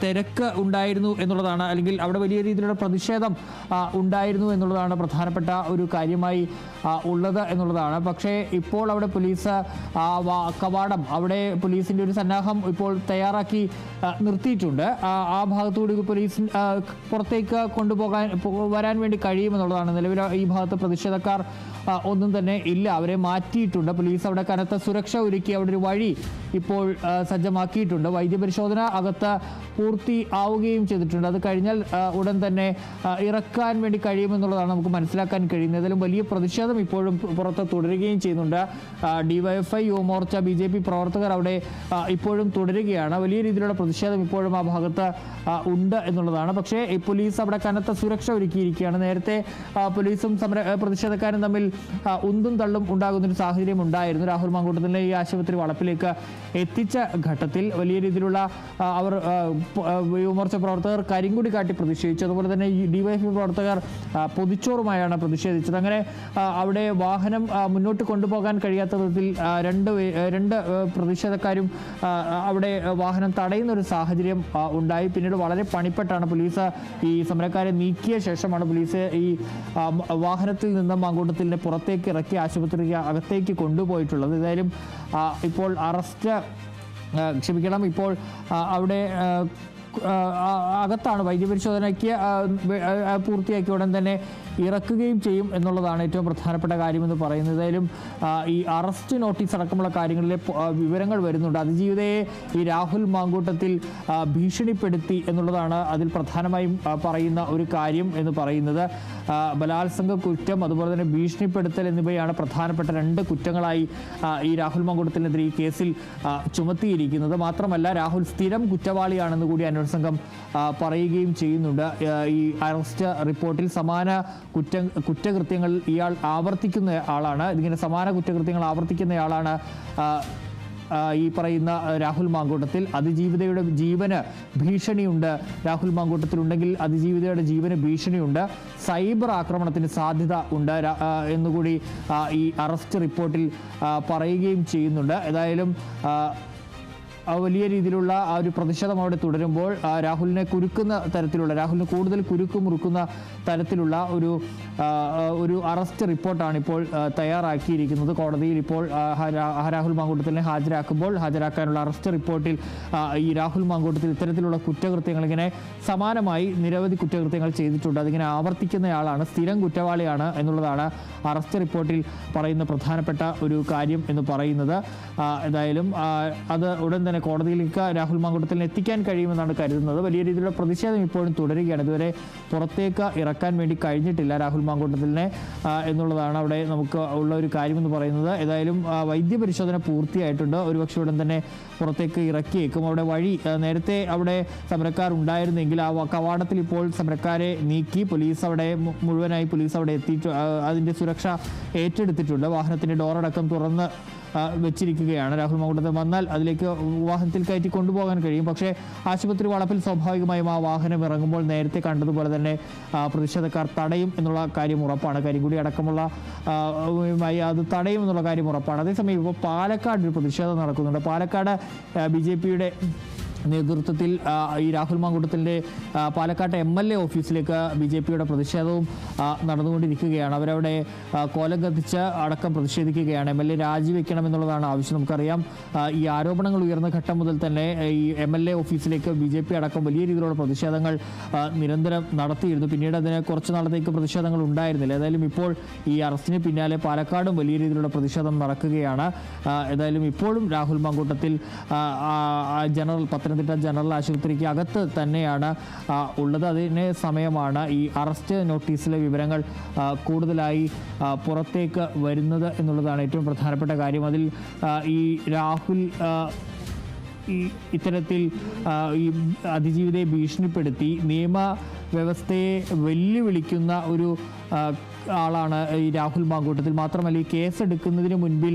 തിരക്ക് ഉണ്ടായിരുന്നു എന്നുള്ളതാണ്. അല്ലെങ്കിൽ അവിടെ വലിയ രീതിയിലുള്ള പ്രതിഷേധം ഉണ്ടായിരുന്നു എന്നുള്ളതാണ് പ്രധാനപ്പെട്ട ഒരു കാര്യമായി ഉള്ളത് എന്നുള്ളതാണ്. പക്ഷേ ഇപ്പോൾ അവിടെ പോലീസ് കവാടം, അവിടെ പോലീസിൻ്റെ ഒരു സന്നാഹം ഇപ്പോൾ തയ്യാറാക്കി നിർത്തിയിട്ടുണ്ട്. ആ ഭാഗത്തുകൂടി പോലീസ് പുറത്തേക്ക് വരാൻ വേണ്ടി കഴിയുമെന്നുള്ളതാണ്. നിലവിൽ ഈ ഭാഗത്ത് പ്രതിഷേധക്കാർ ഒന്നും തന്നെ ഇല്ല. അവരെ മാറ്റിയിട്ടുണ്ട്. പോലീസ് അവിടെ കനത്ത സുരക്ഷ ഒരുക്കി അവിടെ ഒരു വഴി ഇപ്പോൾ സജ്ജമാക്കിയിട്ടുണ്ട്. വൈദ്യപരിശോധന അകത്ത് പൂർത്തിയാവുകയും ചെയ്തിട്ടുണ്ട്. അത് കഴിഞ്ഞാൽ ഉടൻ തന്നെ ഇറക്കാൻ വേണ്ടി കഴിയുമെന്നുള്ളതാണ് നമുക്ക് മനസ്സിലാക്കാൻ കഴിയുന്നത്. ഏതായാലും വലിയ പ്രതിഷേധം ഇപ്പോഴും പുറത്ത് തുടരുകയും ചെയ്യുന്നുണ്ട്. DYFI, യുവമോർച്ച, BJP പ്രവർത്തകർ അവിടെ ഇപ്പോഴും തുടരുകയാണ്. വലിയ രീതിയിലുള്ള പ്രതിഷേധം ഇപ്പോഴും ആ ഭാഗത്ത് ഉണ്ട് എന്നുള്ളതാണ്. പക്ഷേ പോലീസ് അവിടെ കനത്ത സുരക്ഷ ഒരുക്കിയിരിക്കുകയാണ്. നേരത്തെ പോലീസും പ്രതിഷേധക്കാരും തമ്മിൽ ഉന്തും തള്ളും ഉണ്ടാകുന്നൊരു സാഹചര്യം ഉണ്ടായിരുന്നു. രാഹുൽ മാങ്കൂട്ടത്തിനെ ഈ ആശുപത്രി വളപ്പിലേക്ക് എത്തിച്ച ഘട്ടത്തിൽ വലിയ രീതിയിലുള്ള അവർ യുവമോർച്ച പ്രവർത്തകർ കരിങ്കൊടി കാട്ടി പ്രതിഷേധിച്ചു. അതുപോലെ തന്നെ DYFI പ്രവർത്തകർ പൊതിച്ചോറുമായാണ് പ്രതിഷേധിച്ചത്. അങ്ങനെ അവിടെ വാഹനം മുന്നോട്ട് കൊണ്ടുപോകാൻ കഴിയാത്ത വിധത്തിൽ രണ്ട് പ്രതിഷേധക്കാരും അവിടെ വാഹനം തടയുന്ന ഒരു സാഹചര്യം ഉണ്ടായി. പിന്നീട് വളരെ പണിപ്പെട്ടാണ് പോലീസ് ഈ സമരക്കാരെ നീക്കിയ ശേഷമാണ് പോലീസ് ഈ വാഹനത്തിൽ നിന്ന് മാങ്കൂട്ടത്തിനെ പുറത്തേക്ക് ഇറക്കി ആശുപത്രിക്ക് അകത്തേക്ക് കൊണ്ടുപോയിട്ടുള്ളത്. ഏതായാലും ഇപ്പോൾ ഇപ്പോൾ അവിടെ അകത്താണ്. വൈദ്യപരിശോധനയ്ക്ക് പൂർത്തിയാക്കി ഉടൻ തന്നെ ഇറക്കുകയും ചെയ്യും എന്നുള്ളതാണ് ഏറ്റവും പ്രധാനപ്പെട്ട കാര്യമെന്ന് പറയുന്നത്. ഏതായാലും ഈ അറസ്റ്റ് നോട്ടീസ് അടക്കമുള്ള കാര്യങ്ങളിലെ വിവരങ്ങൾ വരുന്നുണ്ട്. അതിജീവിതയെ ഈ രാഹുൽ മാങ്കൂട്ടത്തിൽ ഭീഷണിപ്പെടുത്തി എന്നുള്ളതാണ് അതിൽ പ്രധാനമായും പറയുന്ന ഒരു കാര്യം എന്ന് പറയുന്നത്. ബലാത്സംഗ കുറ്റം, അതുപോലെ തന്നെ ഭീഷണിപ്പെടുത്തൽ എന്നിവയാണ് പ്രധാനപ്പെട്ട 2 കുറ്റങ്ങളായി ഈ രാഹുൽ മാങ്കൂട്ടത്തിനെതിരെ ഈ കേസിൽ ചുമത്തിയിരിക്കുന്നത്. മാത്രമല്ല രാഹുൽ സ്ഥിരം കുറ്റവാളിയാണെന്ന് കൂടി അന്വേഷണ സംഘം പറയുകയും ചെയ്യുന്നുണ്ട്. ഈ അറസ്റ്റ് റിപ്പോർട്ടിൽ സമാന കുറ്റകൃത്യങ്ങൾ ഇയാൾ ആവർത്തിക്കുന്ന ആളാണ്. ഇതിങ്ങനെ സമാന കുറ്റകൃത്യങ്ങൾ ആവർത്തിക്കുന്നയാളാണ് ഈ പറയുന്ന രാഹുൽ മാങ്കൂട്ടത്തിൽ. അതിജീവിതയുടെ ജീവന് ഭീഷണിയുണ്ട്. രാഹുൽ മാങ്കൂട്ടത്തിലുണ്ടെങ്കിൽ അതിജീവിതയുടെ ജീവന് ഭീഷണിയുണ്ട്. സൈബർ ആക്രമണത്തിന് സാധ്യത ഉണ്ട് എന്നുകൂടി ഈ അറസ്റ്റ് റിപ്പോർട്ടിൽ പറയുകയും ചെയ്യുന്നുണ്ട്. ഏതായാലും വലിയ രീതിയിലുള്ള ആ ഒരു പ്രതിഷേധം അവിടെ തുടരുമ്പോൾ രാഹുലിനെ കൂടുതൽ കുരുക്കുമുറുക്കുന്ന തരത്തിലുള്ള ഒരു അറസ്റ്റ് റിപ്പോർട്ടാണ് ഇപ്പോൾ തയ്യാറാക്കിയിരിക്കുന്നത്. കോടതിയിൽ ഇപ്പോൾ രാഹുൽ മാങ്കൂട്ടത്തിനെ ഹാജരാക്കാനുള്ള അറസ്റ്റ് റിപ്പോർട്ടിൽ ഈ രാഹുൽ മാങ്കൂട്ടത്തിൽ ഇത്തരത്തിലുള്ള കുറ്റകൃത്യങ്ങൾ ഇങ്ങനെ സമാനമായി നിരവധി കുറ്റകൃത്യങ്ങൾ ചെയ്തിട്ടുണ്ട്. അതിങ്ങനെ ആവർത്തിക്കുന്നയാളാണ്, സ്ഥിരം കുറ്റവാളിയാണ് എന്നുള്ളതാണ് അറസ്റ്റ് റിപ്പോർട്ടിൽ പറയുന്ന പ്രധാനപ്പെട്ട ഒരു കാര്യം എന്ന് പറയുന്നത്. ഏതായാലും അത് ഉടൻ തന്നെ കോടതിയിലേക്ക് രാഹുൽ മാങ്കൂട്ടത്തിനെ എത്തിക്കാൻ കഴിയുമെന്നാണ് കരുതുന്നത്. വലിയ രീതിയിലുള്ള പ്രതിഷേധം ഇപ്പോഴും തുടരുകയാണ്. ഇതുവരെ പുറത്തേക്ക് ഇറക്കാൻ വേണ്ടി കഴിഞ്ഞിട്ടില്ല രാഹുൽ മാങ്കൂട്ടത്തിനെ എന്നുള്ളതാണ് അവിടെ നമുക്ക് ഉള്ള ഒരു കാര്യമെന്ന് പറയുന്നത്. ഏതായാലും വൈദ്യപരിശോധന പൂർത്തിയായിട്ടുണ്ട്. ഒരുപക്ഷെ ഉടൻ തന്നെ പുറത്തേക്ക് ഇറക്കിയേക്കും. അവിടെ നേരത്തെ അവിടെ സമരക്കാർ ഉണ്ടായിരുന്നെങ്കിൽ ആ കവാടത്തിൽ ഇപ്പോൾ സമരക്കാരെ നീക്കി പോലീസ് അവിടെ എത്തിയിട്ട് അതിൻ്റെ സുരക്ഷ ഏറ്റെടുത്തിട്ടുണ്ട്. വാഹനത്തിൻ്റെ ഡോറടക്കം തുറന്ന് വെച്ചിരിക്കുകയാണ്. രാഹുൽ മാങ്കൂട്ടത്തിൽ വന്നാൽ അതിലേക്ക് വാഹനത്തിൽ കയറ്റി കൊണ്ടുപോകാൻ കഴിയും. പക്ഷേ ആശുപത്രി വളപ്പിൽ സ്വാഭാവികമായും ആ വാഹനം ഇറങ്ങുമ്പോൾ നേരത്തെ കണ്ടതുപോലെ തന്നെ പ്രതിഷേധക്കാർ തടയും എന്നുള്ള കാര്യം ഉറപ്പാണ്. കരിങ്കുടി അടക്കമുള്ള അത് തടയും എന്നുള്ള കാര്യം ഉറപ്പാണ്. അതേസമയം ഇപ്പോൾ പാലക്കാട് ഒരു പ്രതിഷേധം നടക്കുന്നുണ്ട്. പാലക്കാട് BJPയുടെ നേതൃത്വത്തിൽ ഈ രാഹുൽ മാങ്കൂട്ടത്തിൻ്റെ പാലക്കാട്ടെ MLA ഓഫീസിലേക്ക് BJPയുടെ പ്രതിഷേധവും നടന്നുകൊണ്ടിരിക്കുകയാണ്. അവരവിടെ കോലം കത്തിച്ച് അടക്കം പ്രതിഷേധിക്കുകയാണ്. MLA രാജിവെക്കണമെന്നുള്ളതാണ് ആവശ്യം. നമുക്കറിയാം ഈ ആരോപണങ്ങൾ ഉയർന്ന ഘട്ടം മുതൽ തന്നെ ഈ MLA ഓഫീസിലേക്ക് BJP അടക്കം വലിയ രീതിയിലുള്ള പ്രതിഷേധങ്ങൾ നിരന്തരം നടത്തിയിരുന്നു. പിന്നീട് അതിന് കുറച്ച് നാളത്തേക്ക് പ്രതിഷേധങ്ങൾ ഉണ്ടായിരുന്നില്ല. ഏതായാലും ഇപ്പോൾ ഈ അറസ്റ്റിന് പിന്നാലെ പാലക്കാടും വലിയ രീതിയിലുള്ള പ്രതിഷേധം നടക്കുകയാണ്. ഏതായാലും ഇപ്പോഴും രാഹുൽ മാങ്കൂട്ടത്തിൽ പത്തനംതിട്ട ജനറൽ ആശുപത്രിക്ക് അകത്ത് തന്നെയാണ് ഉള്ളത്. അതിന് സമയമാണ് ഈ അറസ്റ്റ് നോട്ടീസിലെ വിവരങ്ങൾ കൂടുതലായി പുറത്തേക്ക് വരുന്നത് എന്നുള്ളതാണ് ഏറ്റവും പ്രധാനപ്പെട്ട കാര്യം. അതിൽ ഈ രാഹുൽ ഇത്തരത്തിൽ ഈ അതിജീവിതയെ ഭീഷണിപ്പെടുത്തി നിയമവ്യവസ്ഥയെ വെല്ലുവിളിക്കുന്ന ഒരു ആളാണ് ഈ രാഹുൽ മാങ്കൂട്ടത്തിൽ. മാത്രമല്ല ഈ കേസെടുക്കുന്നതിന് മുൻപിൽ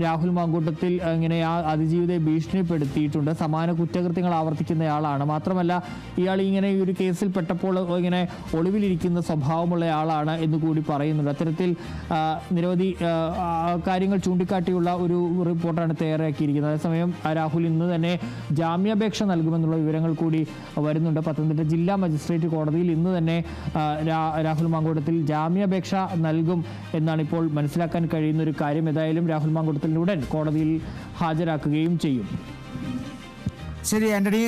രാഹുൽ മാങ്കൂട്ടത്തിൽ ഇങ്ങനെ ആ അതിജീവിതയെ ഭീഷണിപ്പെടുത്തിയിട്ടുണ്ട്. സമാന കുറ്റകൃത്യങ്ങൾ ആവർത്തിക്കുന്നയാളാണ്. മാത്രമല്ല ഇയാൾ ഇങ്ങനെ ഈ ഒരു കേസിൽ പെട്ടപ്പോൾ ഇങ്ങനെ ഒളിവിലിരിക്കുന്ന സ്വഭാവമുള്ളയാളാണ് എന്ന് കൂടി പറയുന്നുണ്ട്. അത്തരത്തിൽ നിരവധി കാര്യങ്ങൾ ചൂണ്ടിക്കാട്ടിയുള്ള ഒരു റിപ്പോർട്ടാണ് തയ്യാറാക്കിയിരിക്കുന്നത്. അതേസമയം രാഹുൽ ഇന്ന് തന്നെ ജാമ്യാപേക്ഷ നൽകുമെന്നുള്ള വിവരങ്ങൾ കൂടി വരുന്നുണ്ട്. പത്തനംതിട്ട ജില്ലാ മജിസ്ട്രേറ്റ് കോടതിയിൽ ഇന്ന് തന്നെ രാഹുൽ മാങ്കൂട്ടത്തിൽ ജാമ്യാപേക്ഷ നൽകും എന്നാണ് ഇപ്പോൾ മനസ്സിലാക്കാൻ കഴിയുന്ന ഒരു കാര്യം. ഏതായാലും രാഹുൽ മാങ്കൂട്ടത്തിൽ ഉടൻ കോടതിയിൽ ഹാജരാക്കുകയും ചെയ്യും. ശരി ആന്റണി,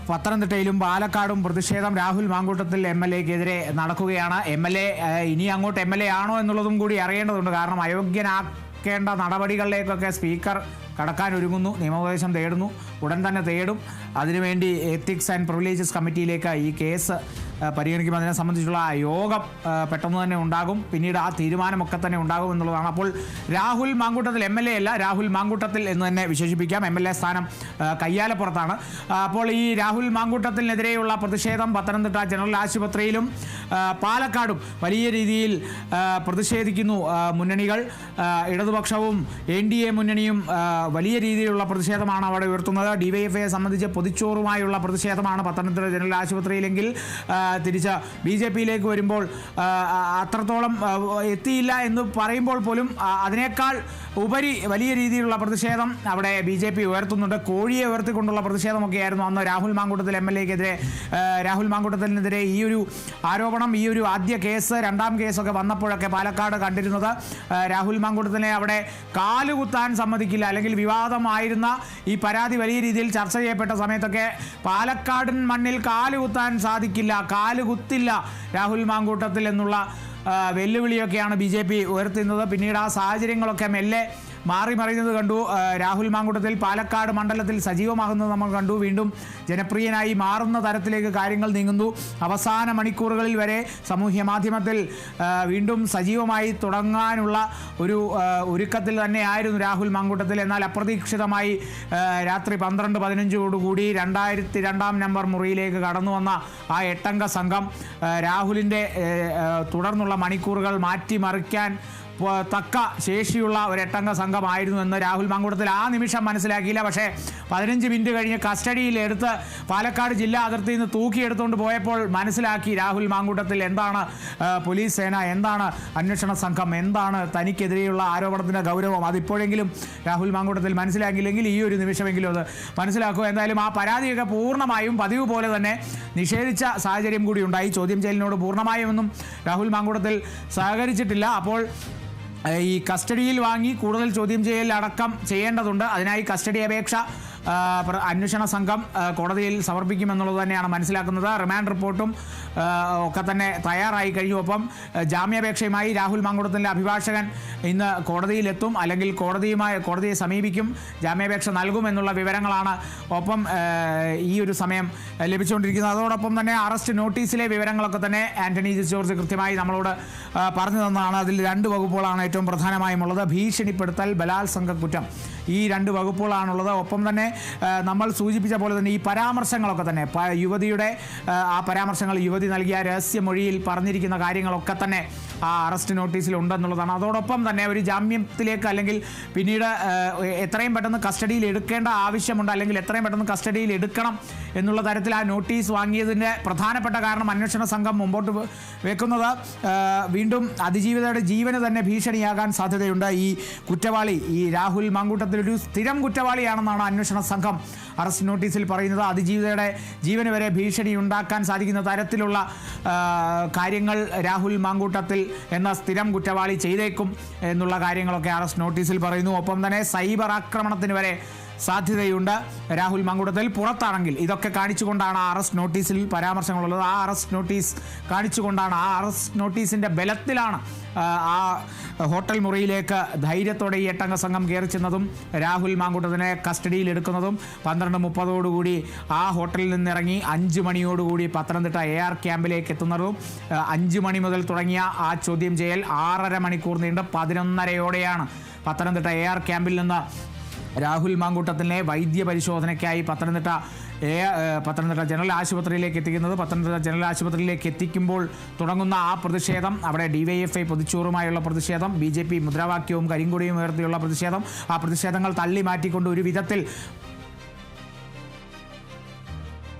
പത്തനംതിട്ടയിലും പാലക്കാടും പ്രതിഷേധം രാഹുൽ മാങ്കൂട്ടത്തിൽ MLAക്കെതിരെ നടക്കുകയാണ്. MLA ഇനി അങ്ങോട്ട് MLA ആണോ എന്നുള്ളതും കൂടി അറിയേണ്ടതുണ്ട്. കാരണം അയോഗ്യനാക്കേണ്ട നടപടികളിലേക്കൊക്കെ സ്പീക്കർ കടക്കാൻ ഒരുങ്ങുന്നു, നിയമോപദേശം തേടുന്നു, ഉടൻ തന്നെ തേടും. അതിനുവേണ്ടി എത്തിക്സ് ആൻഡ് പ്രിവിലേജസ് കമ്മിറ്റിയിലേക്ക് ഈ കേസ് പരിഗണിക്കും. അതിനെ സംബന്ധിച്ചുള്ള യോഗം പെട്ടെന്ന് തന്നെ ഉണ്ടാകും. പിന്നീട് ആ തീരുമാനമൊക്കെ തന്നെ ഉണ്ടാകും എന്നുള്ളതാണ്. അപ്പോൾ രാഹുൽ മാങ്കൂട്ടത്തിൽ MLA അല്ല, രാഹുൽ മാങ്കൂട്ടത്തിൽ എന്ന് തന്നെ വിശേഷിപ്പിക്കാം. MLA സ്ഥാനം കയ്യാലപ്പുറത്താണ്. അപ്പോൾ ഈ രാഹുൽ മാങ്കൂട്ടത്തിനെതിരെയുള്ള പ്രതിഷേധം പത്തനംതിട്ട ജനറൽ ആശുപത്രിയിലും പാലക്കാടും വലിയ രീതിയിൽ പ്രതിഷേധിക്കുന്നു മുന്നണികൾ. ഇടതുപക്ഷവും NDA മുന്നണിയും വലിയ രീതിയിലുള്ള പ്രതിഷേധമാണ് അവിടെ ഉയർത്തുന്നത്. DYFIയെ സംബന്ധിച്ച് പൊതിച്ചോറുമായുള്ള പ്രതിഷേധമാണ് പത്തനംതിട്ട ജനറൽ ആശുപത്രിയിലെങ്കിൽ തിരിച്ച് BJPയിലേക്ക് വരുമ്പോൾ അത്രത്തോളം എത്തിയില്ല എന്ന് പറയുമ്പോൾ പോലും അതിനേക്കാൾ ഉപരി വലിയ രീതിയിലുള്ള പ്രതിഷേധം അവിടെ BJP ഉയർത്തുന്നുണ്ട്. കോഴിയെ ഉയർത്തിക്കൊണ്ടുള്ള പ്രതിഷേധമൊക്കെയായിരുന്നു അന്ന് രാഹുൽ മാങ്കൂട്ടത്തിൽ MLAക്കെതിരെ. രാഹുൽ മാങ്കൂട്ടത്തിനെതിരെ ഈ ഒരു ആരോപണം, ഈ ഒരു ആദ്യ കേസ്, രണ്ടാം കേസൊക്കെ വന്നപ്പോഴൊക്കെ പാലക്കാട് കണ്ടിരുന്നത് രാഹുൽ മാങ്കൂട്ടത്തിനെ അവിടെ കാലുകുത്താൻ സമ്മതിക്കില്ല, അല്ലെങ്കിൽ വിവാദമായിരുന്ന ഈ പരാതി വലിയ രീതിയിൽ ചർച്ച ചെയ്യപ്പെട്ട സമയത്തൊക്കെ പാലക്കാടൻ മണ്ണിൽ കാലുകുത്താൻ സാധിക്കില്ല, കാലുകുത്തില്ല രാഹുൽ മാങ്കൂട്ടത്തിൽ എന്നുള്ള വെല്ലുവിളിയൊക്കെയാണ് BJP ഉയർത്തുന്നത്. പിന്നീട് ആ സാഹചര്യങ്ങളൊക്കെ മെല്ലെ മാറി മറിയുന്നത് കണ്ടു. രാഹുൽ മാങ്കൂട്ടത്തിൽ പാലക്കാട് മണ്ഡലത്തിൽ സജീവമാകുന്നത് നമ്മൾ കണ്ടു. വീണ്ടും ജനപ്രിയനായി മാറുന്ന തരത്തിലേക്ക് കാര്യങ്ങൾ നീങ്ങുന്നു. അവസാന മണിക്കൂറുകളിൽ വരെ സാമൂഹ്യ മാധ്യമത്തിൽ വീണ്ടും സജീവമായി തുടങ്ങാനുള്ള ഒരു ഒരുക്കത്തിൽ തന്നെയായിരുന്നു രാഹുൽ മാങ്കൂട്ടത്തിൽ. എന്നാൽ അപ്രതീക്ഷിതമായി രാത്രി 12-15 202 നമ്പർ മുറിയിലേക്ക് കടന്നു വന്ന ആ 8 അംഗ സംഘം രാഹുലിൻ്റെ തുടർന്നുള്ള മണിക്കൂറുകൾ മാറ്റിമറിക്കാൻ തക്ക ശേഷിയുള്ള ഒരു 8 അംഗ സംഘമായിരുന്നു എന്ന് രാഹുൽ മാങ്കൂട്ടത്തിൽ ആ നിമിഷം മനസ്സിലാക്കിയില്ല. പക്ഷേ 15 മിനിറ്റ് കഴിഞ്ഞ് കസ്റ്റഡിയിൽ എടുത്ത് പാലക്കാട് ജില്ലാ അതിർത്തിയിൽ നിന്ന് തൂക്കിയെടുത്തുകൊണ്ട് പോയപ്പോൾ മനസ്സിലാക്കി രാഹുൽ മാങ്കൂട്ടത്തിൽ എന്താണ് പോലീസ് സേന, എന്താണ് അന്വേഷണ സംഘം, എന്താണ് തനിക്കെതിരെയുള്ള ആരോപണത്തിൻ്റെ ഗൗരവം. അതിപ്പോഴെങ്കിലും രാഹുൽ മാങ്കൂട്ടത്തിൽ മനസ്സിലാക്കിയില്ലെങ്കിൽ ഈ ഒരു നിമിഷമെങ്കിലും അത് മനസ്സിലാക്കുക. എന്തായാലും ആ പരാതിയൊക്കെ പൂർണ്ണമായും പതിവ് പോലെ തന്നെ നിഷേധിച്ച സാഹചര്യം കൂടി ഉണ്ടായി. ചോദ്യം ചെയ്യലിനോട് പൂർണ്ണമായും ഒന്നും രാഹുൽ മാങ്കൂട്ടത്തിൽ സഹകരിച്ചിട്ടില്ല. അപ്പോൾ ഈ കസ്റ്റഡിയിൽ വാങ്ങി കൂടുതൽ ചോദ്യം ചെയ്യൽ അടക്കം ചെയ്യേണ്ടതുണ്ട്. അതിനായി കസ്റ്റഡി അപേക്ഷ അന്വേഷണ സംഘം കോടതിയിൽ സമർപ്പിക്കുമെന്നുള്ളത് തന്നെയാണ് മനസ്സിലാക്കുന്നത്. റിമാൻഡ് റിപ്പോർട്ടും ഒക്കെ തന്നെ തയ്യാറായി കഴിഞ്ഞു. ഒപ്പം ജാമ്യാപേക്ഷയുമായി രാഹുൽ മാങ്കൂട്ടത്തിൻ്റെ അഭിഭാഷകൻ ഇന്ന് കോടതിയിലെത്തും, അല്ലെങ്കിൽ കോടതിയെ സമീപിക്കും, ജാമ്യാപേക്ഷ നൽകുമെന്നുള്ള വിവരങ്ങളാണ് ഒപ്പം ഈ ഒരു സമയം ലഭിച്ചുകൊണ്ടിരിക്കുന്നത്. അതോടൊപ്പം തന്നെ അറസ്റ്റ് നോട്ടീസിലെ വിവരങ്ങളൊക്കെ തന്നെ ആന്റണി ജോർജ് കൃത്യമായി നമ്മളോട് പറഞ്ഞു തന്നതാണ്. അതിൽ 2 വകുപ്പുകളാണ് ഏറ്റവും പ്രധാനമായും ഉള്ളത്. ഭീഷണിപ്പെടുത്തൽ, ബലാത്സംഗ കുറ്റം, ഈ 2 വകുപ്പുകളാണുള്ളത്. ഒപ്പം തന്നെ നമ്മൾ സൂചിപ്പിച്ച പോലെ തന്നെ ഈ പരാമർശങ്ങളൊക്കെ തന്നെ യുവതിയുടെ ആ പരാമർശങ്ങൾ, യുവതി നൽകിയ രഹസ്യമൊഴിയിൽ പറഞ്ഞിരിക്കുന്ന കാര്യങ്ങളൊക്കെ തന്നെ ആ അറസ്റ്റ് നോട്ടീസിൽ ഉണ്ടെന്നുള്ളതാണ്. അതോടൊപ്പം തന്നെ ഒരു ജാമ്യത്തിലേക്ക് അല്ലെങ്കിൽ പിന്നീട് എത്രയും പെട്ടെന്ന് കസ്റ്റഡിയിൽ എടുക്കേണ്ട ആവശ്യമുണ്ട്, അല്ലെങ്കിൽ എത്രയും പെട്ടെന്ന് കസ്റ്റഡിയിൽ എടുക്കണം എന്നുള്ള തരത്തിൽ ആ നോട്ടീസ് വാങ്ങിയതിൻ്റെ പ്രധാനപ്പെട്ട കാരണം അന്വേഷണ സംഘം മുമ്പോട്ട് വെക്കുന്നത് വീണ്ടും അതിജീവിതയുടെ ജീവന് തന്നെ ഭീഷണിയാകാൻ സാധ്യതയുണ്ട്. ഈ കുറ്റവാളി, ഈ രാഹുൽ മാങ്കൂട്ടത്തിൽ ഒരു സ്ഥിരം കുറ്റവാളിയാണെന്നാണ് അന്വേഷണ സംഘം അറസ്റ്റ് നോട്ടീസിൽ പറയുന്നത്. അതിജീവിതയുടെ ജീവന് വരെ ഭീഷണി ഉണ്ടാക്കാൻ സാധിക്കുന്ന തരത്തിലുള്ള കാര്യങ്ങൾ രാഹുൽ മാങ്കൂട്ടത്തിൽ എന്ന സ്ഥിരം കുറ്റവാളി ചെയ്തേക്കും എന്നുള്ള കാര്യങ്ങളൊക്കെ അറസ്റ്റ് നോട്ടീസിൽ പറയുന്നു. ഒപ്പം തന്നെ സൈബർ ആക്രമണത്തിന് വരെ സാധ്യതയുണ്ട് രാഹുൽ മാങ്കൂട്ടത്തിൽ പുറത്താണെങ്കിൽ. ഇതൊക്കെ കാണിച്ചുകൊണ്ടാണ് ആ അറസ്റ്റ് നോട്ടീസിൽ പരാമർശങ്ങളുള്ളത്. ആ അറസ്റ്റ് നോട്ടീസ് കാണിച്ചുകൊണ്ടാണ്, ആ അറസ്റ്റ് നോട്ടീസിൻ്റെ ബലത്തിലാണ് ആ ഹോട്ടൽ മുറിയിലേക്ക് ധൈര്യത്തോടെ ഈ 8 അംഗ സംഘം കയറി ചെന്നതും രാഹുൽ മാങ്കൂട്ടത്തിനെ കസ്റ്റഡിയിൽ എടുക്കുന്നതും 12:30 ആ ഹോട്ടലിൽ നിന്നിറങ്ങി 5 മണിയോടുകൂടി പത്തനംതിട്ട AR ക്യാമ്പിലേക്ക് എത്തുന്നതും 5 മണി മുതൽ തുടങ്ങിയ ആ ചോദ്യം ചെയ്യൽ 6.5 മണിക്കൂർ നീണ്ട് 11:30 പത്തനംതിട്ട AR ക്യാമ്പിൽ നിന്ന് രാഹുൽ മാങ്കൂട്ടത്തിനെ വൈദ്യ പരിശോധനയ്ക്കായി പത്തനംതിട്ട ജനറൽ ആശുപത്രിയിലേക്ക് എത്തിക്കുന്നത്. പത്തനംതിട്ട ജനറൽ ആശുപത്രിയിലേക്ക് എത്തിക്കുമ്പോൾ തുടങ്ങുന്ന ആ പ്രതിഷേധം, അവിടെ DYFI പൊതിച്ചോറുമായുള്ള പ്രതിഷേധം, BJP മുദ്രാവാക്യവും കരിങ്കൊടിയും ഉയർത്തിയുള്ള പ്രതിഷേധം, ആ പ്രതിഷേധങ്ങൾ തള്ളി മാറ്റിക്കൊണ്ട് ഒരു വിധത്തിൽ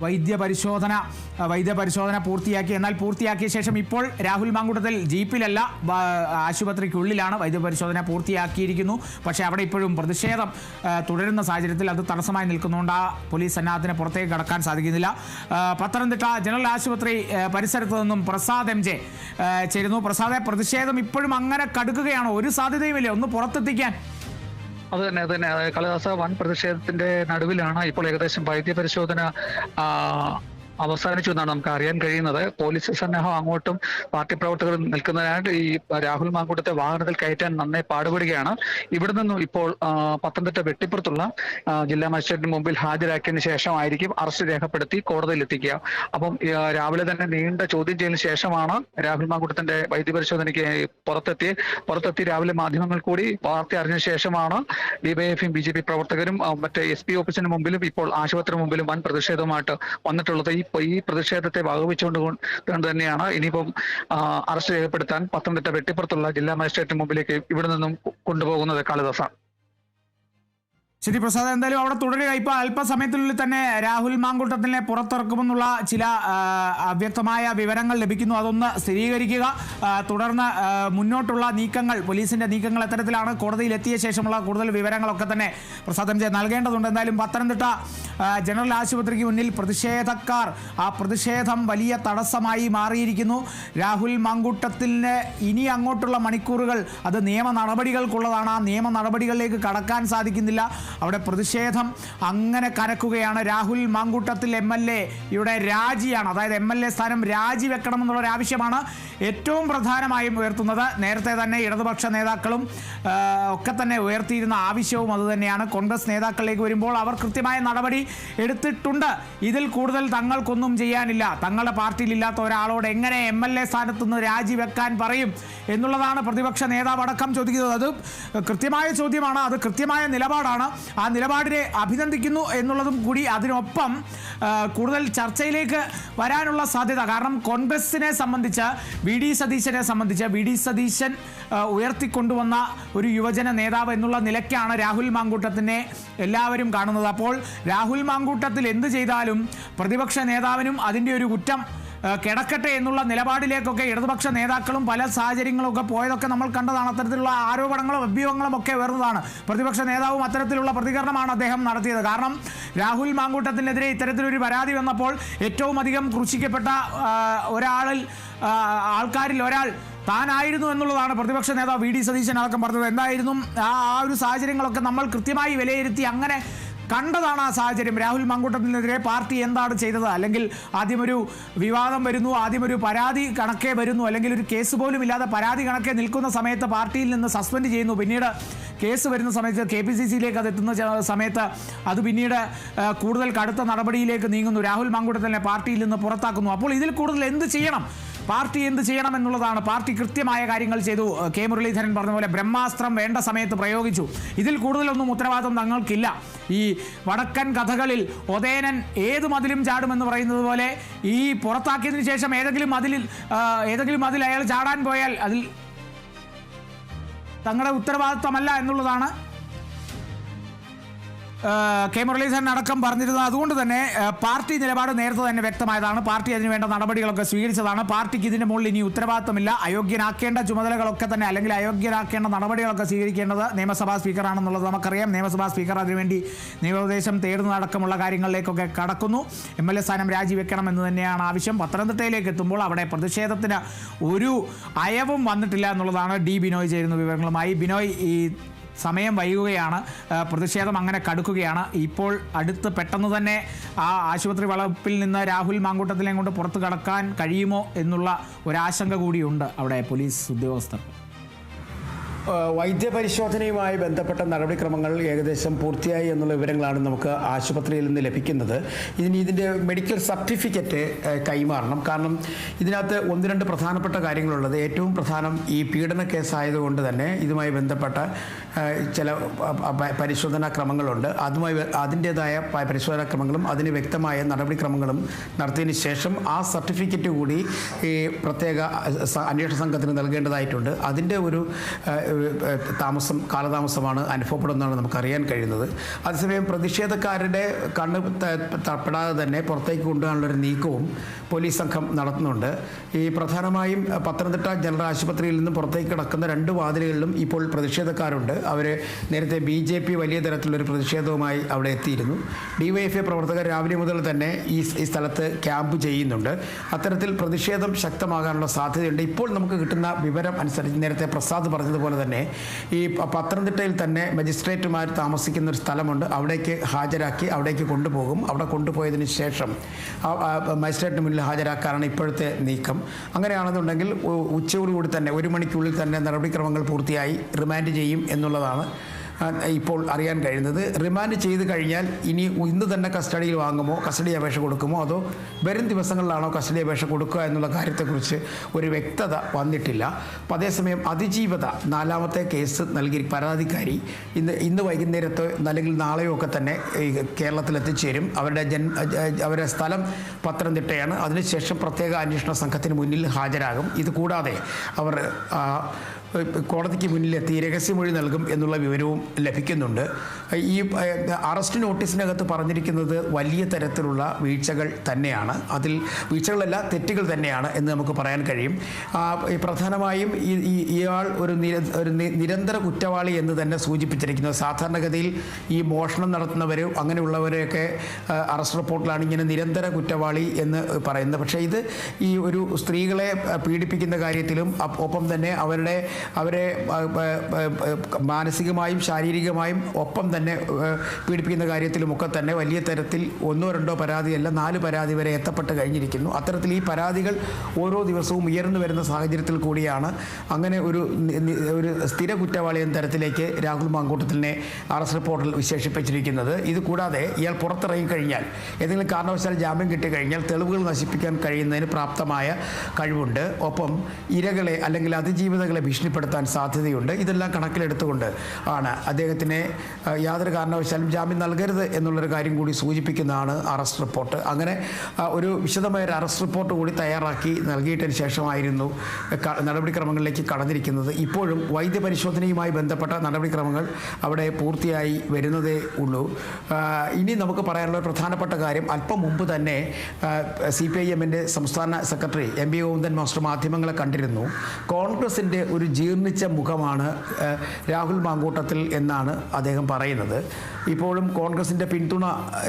വൈദ്യപരിശോധന പൂർത്തിയാക്കി. എന്നാൽ പൂർത്തിയാക്കിയ ശേഷം ഇപ്പോൾ രാഹുൽ മാങ്കൂട്ടത്തിൽ ജീപ്പിലല്ല, ആശുപത്രിക്കുള്ളിലാണ്. വൈദ്യപരിശോധന പൂർത്തിയാക്കിയിരിക്കുന്നു. പക്ഷേ അവിടെ ഇപ്പോഴും പ്രതിഷേധം തുടരുന്ന സാഹചര്യത്തിൽ അത് തടസ്സമായി നിൽക്കുന്നുണ്ട്. ആ പോലീസ് സന്നാഹത്തിന് പുറത്തേക്ക് കടക്കാൻ സാധിക്കുന്നില്ല. പത്തനംതിട്ട ജനറൽ ആശുപത്രി പരിസരത്ത് നിന്നും പ്രസാദ് MJ ചേരുന്നു. പ്രസാദെ, പ്രതിഷേധം ഇപ്പോഴും അങ്ങനെ കടുക്കുകയാണോ? ഒരു സാധ്യതയുമില്ലേ ഒന്ന് പുറത്തെത്തിക്കാൻ? അത് തന്നെ കാളിദാസ, വൻ പ്രതിഷേധത്തിന്റെ നടുവിലാണ് ഇപ്പോൾ ഏകദേശം വൈദ്യ പരിശോധന അവസാനിച്ചു എന്നാണ് നമുക്ക് അറിയാൻ കഴിയുന്നത്. പോലീസ് സന്നാഹം അങ്ങോട്ടും പാർട്ടി പ്രവർത്തകർ നിൽക്കുന്നതിനായിട്ട് ഈ രാഹുൽ മാങ്കൂട്ടത്തെ വാഹനത്തിൽ കയറ്റാൻ നന്നായി പാടുപെടുകയാണ്. ഇവിടെ നിന്നും ഇപ്പോൾ പത്തനംതിട്ട വെട്ടിപ്പുറത്തുള്ള ജില്ലാ മജിസ്ട്രേറ്റിന് മുമ്പിൽ ഹാജരാക്കിയതിനു ശേഷമായിരിക്കും അറസ്റ്റ് രേഖപ്പെടുത്തി കോടതിയിൽ എത്തിക്കുക. അപ്പം രാവിലെ തന്നെ നീണ്ട ചോദ്യം ചെയ്തതിനു ശേഷമാണ് രാഹുൽ മാങ്കൂട്ടത്തിന്റെ വൈദ്യപരിശോധനയ്ക്ക് പുറത്തെത്തി രാവിലെ മാധ്യമങ്ങൾ കൂടി വാർത്ത അറിഞ്ഞ ശേഷമാണ് DYFI BJP പ്രവർത്തകരും മറ്റേ SP ഓഫീസിന് മുമ്പിലും ഇപ്പോൾ ആശുപത്രി മുമ്പിലും വൻ പ്രതിഷേധവുമായിട്ട് വന്നിട്ടുള്ളത്. ഈ പ്രതിഷേധത്തെ വകവെച്ചുകൊണ്ട് തന്നെയാണ് ഇനിയിപ്പം അറസ്റ്റ് രേഖപ്പെടുത്താൻ പത്തനംതിട്ട വെട്ടിപ്പുറത്തുള്ള ജില്ലാ മജിസ്ട്രേറ്റിന് മുമ്പിലേക്ക് ഇവിടെ നിന്നും കൊണ്ടുപോകുന്നത്. കാളിദാസ. ശരി പ്രസാദ്, എന്തായാലും അവിടെ തുടരുക. ഇപ്പോൾ അല്പസമയത്തിനുള്ളിൽ തന്നെ രാഹുൽ മാങ്കൂട്ടത്തിനെ പുറത്തിറക്കുമെന്നുള്ള ചില അവ്യക്തമായ വിവരങ്ങൾ ലഭിക്കുന്നു. അതൊന്ന് സ്ഥിരീകരിക്കുക. തുടർന്ന് മുന്നോട്ടുള്ള നീക്കങ്ങൾ, പോലീസിന്റെ നീക്കങ്ങൾ എത്തരത്തിലാണ്, കോടതിയിൽ എത്തിയ ശേഷമുള്ള കൂടുതൽ വിവരങ്ങളൊക്കെ തന്നെ പ്രസാദ് MJ നൽകേണ്ടതുണ്ട്. എന്തായാലും പത്തനംതിട്ട ജനറൽ ആശുപത്രിക്ക് മുന്നിൽ പ്രതിഷേധക്കാർ, ആ പ്രതിഷേധം വലിയ തടസ്സമായി മാറിയിരിക്കുന്നു. രാഹുൽ മാങ്കൂട്ടത്തിന് ഇനി അങ്ങോട്ടുള്ള മണിക്കൂറുകൾ അത് നിയമ നടപടികൾക്കുള്ളതാണ്. ആ നിയമ നടപടികളിലേക്ക് കടക്കാൻ സാധിക്കുന്നില്ല. അവിടെ പ്രതിഷേധം അങ്ങനെ കനക്കുകയാണ്. രാഹുൽ മാങ്കൂട്ടത്തിൽ MLA-യുടെ രാജിയാണ്, അതായത് MLA സ്ഥാനം രാജിവെക്കണമെന്നുള്ളൊരു ആവശ്യമാണ് ഏറ്റവും പ്രധാനമായും ഉയർത്തുന്നത്. നേരത്തെ തന്നെ ഇടതുപക്ഷ നേതാക്കളും ഒക്കെ തന്നെ ഉയർത്തിയിരുന്ന ആവശ്യവും അതുതന്നെയാണ്. കോൺഗ്രസ് നേതാക്കളിലേക്ക് വരുമ്പോൾ അവർ കൃത്യമായ നടപടി എടുത്തിട്ടുണ്ട്. ഇതിൽ കൂടുതൽ തങ്ങൾക്കൊന്നും ചെയ്യാനില്ല. തങ്ങളുടെ പാർട്ടിയിലില്ലാത്ത ഒരാളോട് എങ്ങനെ MLA സ്ഥാനത്ത് നിന്ന് രാജിവെക്കാൻ പറയും എന്നുള്ളതാണ് പ്രതിപക്ഷ നേതാവ് അടക്കം ചോദിക്കുന്നത്. അത് കൃത്യമായ ചോദ്യമാണ്, അത് കൃത്യമായ നിലപാടാണ്. ആ നിലപാടിനെ അഭിനന്ദിക്കുന്നു എന്നുള്ളതും കൂടി അതിനൊപ്പം കൂടുതൽ ചർച്ചയിലേക്ക് വരാനുള്ള സാധ്യത. കാരണം കോൺഗ്രസിനെ സംബന്ധിച്ച് VD സതീശൻ ഉയർത്തിക്കൊണ്ടുവന്ന ഒരു യുവജന നേതാവ് എന്നുള്ള നിലയ്ക്കാണ് രാഹുൽ മാങ്കൂട്ടത്തിനെ എല്ലാവരും കാണുന്നത്. അപ്പോൾ രാഹുൽ മാങ്കൂട്ടത്തിൽ എന്ത് ചെയ്താലും പ്രതിപക്ഷ നേതാവിനും അതിൻ്റെ ഒരു കുറ്റം കിടക്കട്ടെ എന്നുള്ള നിലപാടിലേക്കൊക്കെ ഇടതുപക്ഷ നേതാക്കളും പല സാഹചര്യങ്ങളൊക്കെ പോയതൊക്കെ നമ്മൾ കണ്ടതാണ്. അത്തരത്തിലുള്ള ആരോപണങ്ങളും അഭ്യൂഹങ്ങളും ഒക്കെ ഉയർന്നതാണ്. പ്രതിപക്ഷ നേതാവും അത്തരത്തിലുള്ള പ്രതികരണമാണ് അദ്ദേഹം നടത്തിയത്. കാരണം രാഹുൽ മാങ്കൂട്ടത്തിനെതിരെ ഇത്തരത്തിലൊരു പരാതി വന്നപ്പോൾ ഏറ്റവും അധികം ക്രൂശിക്കപ്പെട്ട ആൾക്കാരിൽ ഒരാൾ താനായിരുന്നു എന്നുള്ളതാണ് പ്രതിപക്ഷ നേതാവ് VD സതീശൻ അടക്കം പറഞ്ഞത്. എന്തായിരുന്നു ആ ഒരു സാഹചര്യങ്ങളൊക്കെ നമ്മൾ കൃത്യമായി വിലയിരുത്തി അങ്ങനെ കണ്ടതാണ് ആ സാഹചര്യം. രാഹുൽ മാങ്കൂട്ടത്തിനെതിരെ പാർട്ടി എന്താണ് ചെയ്തത്? അല്ലെങ്കിൽ ആദ്യമൊരു വിവാദം വരുന്നു, ആദ്യമൊരു പരാതി കണക്കെ വരുന്നു, അല്ലെങ്കിൽ ഒരു കേസ് പോലും ഇല്ലാതെ പരാതി കണക്കെ നിൽക്കുന്ന സമയത്ത് പാർട്ടിയിൽ നിന്ന് സസ്പെൻഡ് ചെയ്യുന്നു. പിന്നീട് കേസ് വരുന്ന സമയത്ത് KPCC-യിലേക്ക് അത് എത്തുന്ന സമയത്ത് അത് പിന്നീട് കൂടുതൽ കടുത്ത നടപടിയിലേക്ക് നീങ്ങുന്നു. രാഹുൽ മാങ്കൂട്ടത്തിനെ പാർട്ടിയിൽ നിന്ന് പുറത്താക്കുന്നു. അപ്പോൾ ഇതിൽ കൂടുതൽ എന്ത് ചെയ്യണം, പാർട്ടി എന്ത് ചെയ്യണം എന്നുള്ളതാണ്. പാർട്ടി കൃത്യമായ കാര്യങ്ങൾ ചെയ്തു. K. മുരളീധരൻ പറഞ്ഞ പോലെ ബ്രഹ്മാസ്ത്രം വേണ്ട സമയത്ത് പ്രയോഗിച്ചു. ഇതിൽ കൂടുതലൊന്നും ഉത്തരവാദിത്വം തങ്ങൾക്കില്ല. ഈ വടക്കൻ കഥകളിൽ ഒതേനൻ ഏത് മതിലും ചാടുമെന്ന് പറയുന്നത് പോലെ ഈ പുറത്താക്കിയതിനു ശേഷം ഏതെങ്കിലും മതിൽ അയാൾ ചാടാൻ പോയാൽ അതിൽ തങ്ങളുടെ ഉത്തരവാദിത്വമല്ല എന്നുള്ളതാണ് കെ മുരളീധരൻ അടക്കം പറഞ്ഞിരുന്നത്. അതുകൊണ്ട് തന്നെ പാർട്ടി നിലപാട് നേരത്തെ തന്നെ വ്യക്തമായതാണ്. പാർട്ടി അതിനുവേണ്ട നടപടികളൊക്കെ സ്വീകരിച്ചതാണ്. പാർട്ടിക്ക് ഇതിന് മുകളിൽ ഇനി ഉത്തരവാദിത്തമില്ല. അയോഗ്യനാക്കേണ്ട ചുമതലകളൊക്കെ തന്നെ അല്ലെങ്കിൽ അയോഗ്യനാക്കേണ്ട നടപടികളൊക്കെ സ്വീകരിക്കേണ്ടത് നിയമസഭാ സ്പീക്കറാണെന്നുള്ളത് നമുക്കറിയാം. നിയമസഭാ സ്പീക്കർ അതിനുവേണ്ടി നിയമോപദേശം തേടുന്നതടക്കമുള്ള കാര്യങ്ങളിലേക്കൊക്കെ കടക്കുന്നു. MLA സ്ഥാനം രാജിവെക്കണം എന്ന് തന്നെയാണ് ആവശ്യം. പത്തനംതിട്ടയിലേക്ക് എത്തുമ്പോൾ അവിടെ പ്രതിഷേധത്തിന് ഒരു അയവും വന്നിട്ടില്ല എന്നുള്ളതാണ്. ഡി ബിനോയ് ചേരുന്ന വിവരങ്ങളുമായി. ബിനോയ്, ഈ സമയം വൈകുകയാണ്, പ്രതിഷേധം അങ്ങനെ കടുക്കുകയാണ്. ഇപ്പോൾ അടുത്ത് പെട്ടെന്ന് തന്നെ ആ ആശുപത്രി വളപ്പിൽ നിന്ന് രാഹുൽ മാങ്കൂട്ടത്തിലേയും കൊണ്ട് പുറത്തു കടക്കാൻ കഴിയുമോ എന്നുള്ള ഒരാശങ്ക കൂടിയുണ്ട് അവിടെ പോലീസ് ഉദ്യോഗസ്ഥർ. വൈദ്യപരിശോധനയുമായി ബന്ധപ്പെട്ട നടപടിക്രമങ്ങൾ ഏകദേശം പൂർത്തിയായി എന്നുള്ള വിവരങ്ങളാണ് നമുക്ക് ആശുപത്രിയിൽ നിന്ന് ലഭിക്കുന്നത്. ഇതിൻ്റെ മെഡിക്കൽ സർട്ടിഫിക്കറ്റ് കൈമാറണം. കാരണം ഇതിനകത്ത് 1-2 പ്രധാനപ്പെട്ട കാര്യങ്ങളുള്ളത്. ഏറ്റവും പ്രധാനം ഈ പീഡന കേസായതുകൊണ്ട് തന്നെ ഇതുമായി ബന്ധപ്പെട്ട ചില പരിശോധനാ ക്രമങ്ങളുണ്ട്. അതിൻ്റേതായ പരിശോധനാ ക്രമങ്ങളും അതിന് വ്യക്തമായ നടപടിക്രമങ്ങളും നടത്തിയതിന് ശേഷം ആ സർട്ടിഫിക്കറ്റ് കൂടി ഈ പ്രത്യേക അന്വേഷണ സംഘത്തിന് നൽകേണ്ടതായിട്ടുണ്ട്. അതിൻ്റെ ഒരു കാലതാമസമാണ് അനുഭവപ്പെടുന്നതാണ് നമുക്കറിയാൻ കഴിയുന്നത്. അതേസമയം പ്രതിഷേധക്കാരുടെ കണ്ണ് തപ്പെടാതെ തന്നെ പുറത്തേക്ക് കൊണ്ടുപോകാനുള്ളൊരു നീക്കവും പോലീസ് സംഘം നടത്തുന്നുണ്ട്. ഈ പ്രധാനമായും പത്തനംതിട്ട ജനറൽ ആശുപത്രിയിൽ നിന്നും പുറത്തേക്ക് കിടക്കുന്ന 2 വാതിലുകളിലും ഇപ്പോൾ പ്രതിഷേധക്കാരുണ്ട്. അവർ നേരത്തെ BJP വലിയ തരത്തിലൊരു പ്രതിഷേധവുമായി അവിടെ എത്തിയിരുന്നു. DYFI പ്രവർത്തകർ രാവിലെ മുതൽ തന്നെ ഈ സ്ഥലത്ത് ക്യാമ്പ് ചെയ്യുന്നുണ്ട്. അത്തരത്തിൽ പ്രതിഷേധം ശക്തമാകാനുള്ള സാധ്യതയുണ്ട്. ഇപ്പോൾ നമുക്ക് കിട്ടുന്ന വിവരം അനുസരിച്ച് നേരത്തെ പ്രസാദ് പറഞ്ഞതുപോലെ തന്നെ ഈ പത്തനംതിട്ടയിൽ തന്നെ മജിസ്ട്രേറ്റുമാർ താമസിക്കുന്ന ഒരു സ്ഥലമുണ്ട്. അവിടേക്ക് ഹാജരാക്കി അവിടേക്ക് കൊണ്ടുപോകും. അവിടെ കൊണ്ടുപോയതിന് ശേഷം മജിസ്ട്രേറ്റിന് മുന്നിൽ ഹാജരാക്കാനാണ് ഇപ്പോഴത്തെ നീക്കം. അങ്ങനെയാണെന്നുണ്ടെങ്കിൽ ഉച്ചയോടുകൂടി തന്നെ 1 മണിക്കുള്ളിൽ തന്നെ നടപടിക്രമങ്ങൾ പൂർത്തിയായി റിമാൻഡ് ചെയ്യും എന്നുള്ളതാണ് ഇപ്പോൾ അറിയാൻ കഴിയുന്നത്. റിമാൻഡ് ചെയ്ത് കഴിഞ്ഞാൽ ഇന്ന് തന്നെ കസ്റ്റഡിയിൽ വാങ്ങുമോ, കസ്റ്റഡി അപേക്ഷ കൊടുക്കുമോ, അതോ വരും ദിവസങ്ങളിലാണോ കസ്റ്റഡി അപേക്ഷ കൊടുക്കുക എന്നുള്ള കാര്യത്തെക്കുറിച്ച് ഒരു വ്യക്തത വന്നിട്ടില്ല. അപ്പോൾ അതേസമയം അതിജീവത 4ാമത്തെ കേസ് നൽകി പരാതിക്കാരി ഇന്ന് വൈകുന്നേരത്തോ അല്ലെങ്കിൽ നാളെയോ ഒക്കെ തന്നെ കേരളത്തിൽ എത്തിച്ചേരും. അവരുടെ സ്ഥലം പത്തനംതിട്ടയാണ്. അതിനുശേഷം പ്രത്യേക അന്വേഷണ സംഘത്തിന് മുന്നിൽ ഹാജരാകും. ഇത് കൂടാതെ അവർ കോടതിക്ക് മുന്നിലെത്തി രഹസ്യമൊഴി നൽകും എന്നുള്ള വിവരവും ലഭിക്കുന്നുണ്ട്. ഈ അറസ്റ്റ് നോട്ടീസിനകത്ത് പറഞ്ഞിരിക്കുന്നത് വലിയ തരത്തിലുള്ള വീഴ്ചകൾ തന്നെയാണ്. അതിൽ വീഴ്ചകളല്ല, തെറ്റുകൾ തന്നെയാണ് എന്ന് നമുക്ക് പറയാൻ കഴിയും. പ്രധാനമായും ഇയാൾ ഒരു നിരന്തര കുറ്റവാളി എന്ന് തന്നെ സൂചിപ്പിച്ചിരിക്കുന്നത്. സാധാരണഗതിയിൽ ഈ മോഷണം നടത്തുന്നവരും അങ്ങനെയുള്ളവരെയൊക്കെ അറസ്റ്റ് റിപ്പോർട്ടിലാണ് ഇങ്ങനെ നിരന്തര കുറ്റവാളി എന്ന് പറയുന്നത്. പക്ഷേ ഇത് ഈ ഒരു സ്ത്രീകളെ പീഡിപ്പിക്കുന്ന കാര്യത്തിലും ഒപ്പം തന്നെ അവരെ മാനസികമായും ശാരീരികമായും ഒപ്പം തന്നെ പീഡിപ്പിക്കുന്ന കാര്യത്തിലുമൊക്കെ തന്നെ വലിയ തരത്തിൽ 1-2 പരാതിയല്ല 4 പരാതി വരെ എത്തപ്പെട്ട് കഴിഞ്ഞിരിക്കുന്നു. അത്തരത്തിൽ ഈ പരാതികൾ ഓരോ ദിവസവും ഉയർന്നു വരുന്ന സാഹചര്യത്തിൽ കൂടിയാണ് അങ്ങനെ ഒരു സ്ഥിര കുറ്റവാളി എന്ന തരത്തിലേക്ക് രാഹുൽ മാങ്കൂട്ടത്തിനെ അറസ്റ്റ് റിപ്പോർട്ടിൽ വിശേഷിപ്പിച്ചിരിക്കുന്നത്. ഇത് കൂടാതെ ഇയാൾ പുറത്തിറങ്ങി കഴിഞ്ഞാൽ ഏതെങ്കിലും കാരണവശാൽ ജാമ്യം കിട്ടിക്കഴിഞ്ഞാൽ തെളിവുകൾ നശിപ്പിക്കാൻ കഴിയുന്നതിന് പ്രാപ്തമായ കഴിവുണ്ട്. ഒപ്പം ഇരകളെ അല്ലെങ്കിൽ അതിജീവിതകളെ ഭീഷണിപ്പെടുത്താൻ സാധ്യതയുണ്ട്. ഇതെല്ലാം കണക്കിലെടുത്തുകൊണ്ട് ആണ് അദ്ദേഹത്തിനെ യാതൊരു കാരണവശാലും ജാമ്യം നൽകരുത് എന്നുള്ളൊരു കാര്യം കൂടി സൂചിപ്പിക്കുന്നതാണ് അറസ്റ്റ് റിപ്പോർട്ട്. അങ്ങനെ ഒരു വിശദമായ ഒരു അറസ്റ്റ് റിപ്പോർട്ട് കൂടി തയ്യാറാക്കി നൽകിയിട്ടതിന് ശേഷമായിരുന്നു നടപടിക്രമങ്ങളിലേക്ക് കടന്നിരിക്കുന്നത്. ഇപ്പോഴും വൈദ്യപരിശോധനയുമായി ബന്ധപ്പെട്ട നടപടിക്രമങ്ങൾ അവിടെ പൂർത്തിയായി വരുന്നതേ ഉള്ളൂ. ഇനി നമുക്ക് പറയാനുള്ള പ്രധാനപ്പെട്ട കാര്യം, അല്പം മുമ്പ് തന്നെ CPIM-ന്റെ സംസ്ഥാന സെക്രട്ടറി MB ഗോവിന്ദൻ മാസ്റ്റർ മാധ്യമങ്ങളെ കണ്ടിരുന്നു. കോൺഗ്രസിൻ്റെ ഒരു ജീർണിച്ച മുഖമാണ് രാഹുൽ മാങ്കൂട്ടത്തിൽ എന്നാണ് അദ്ദേഹം പറയുന്നത്. ഇപ്പോഴും കോൺഗ്രസിൻ്റെ പിന്തുണ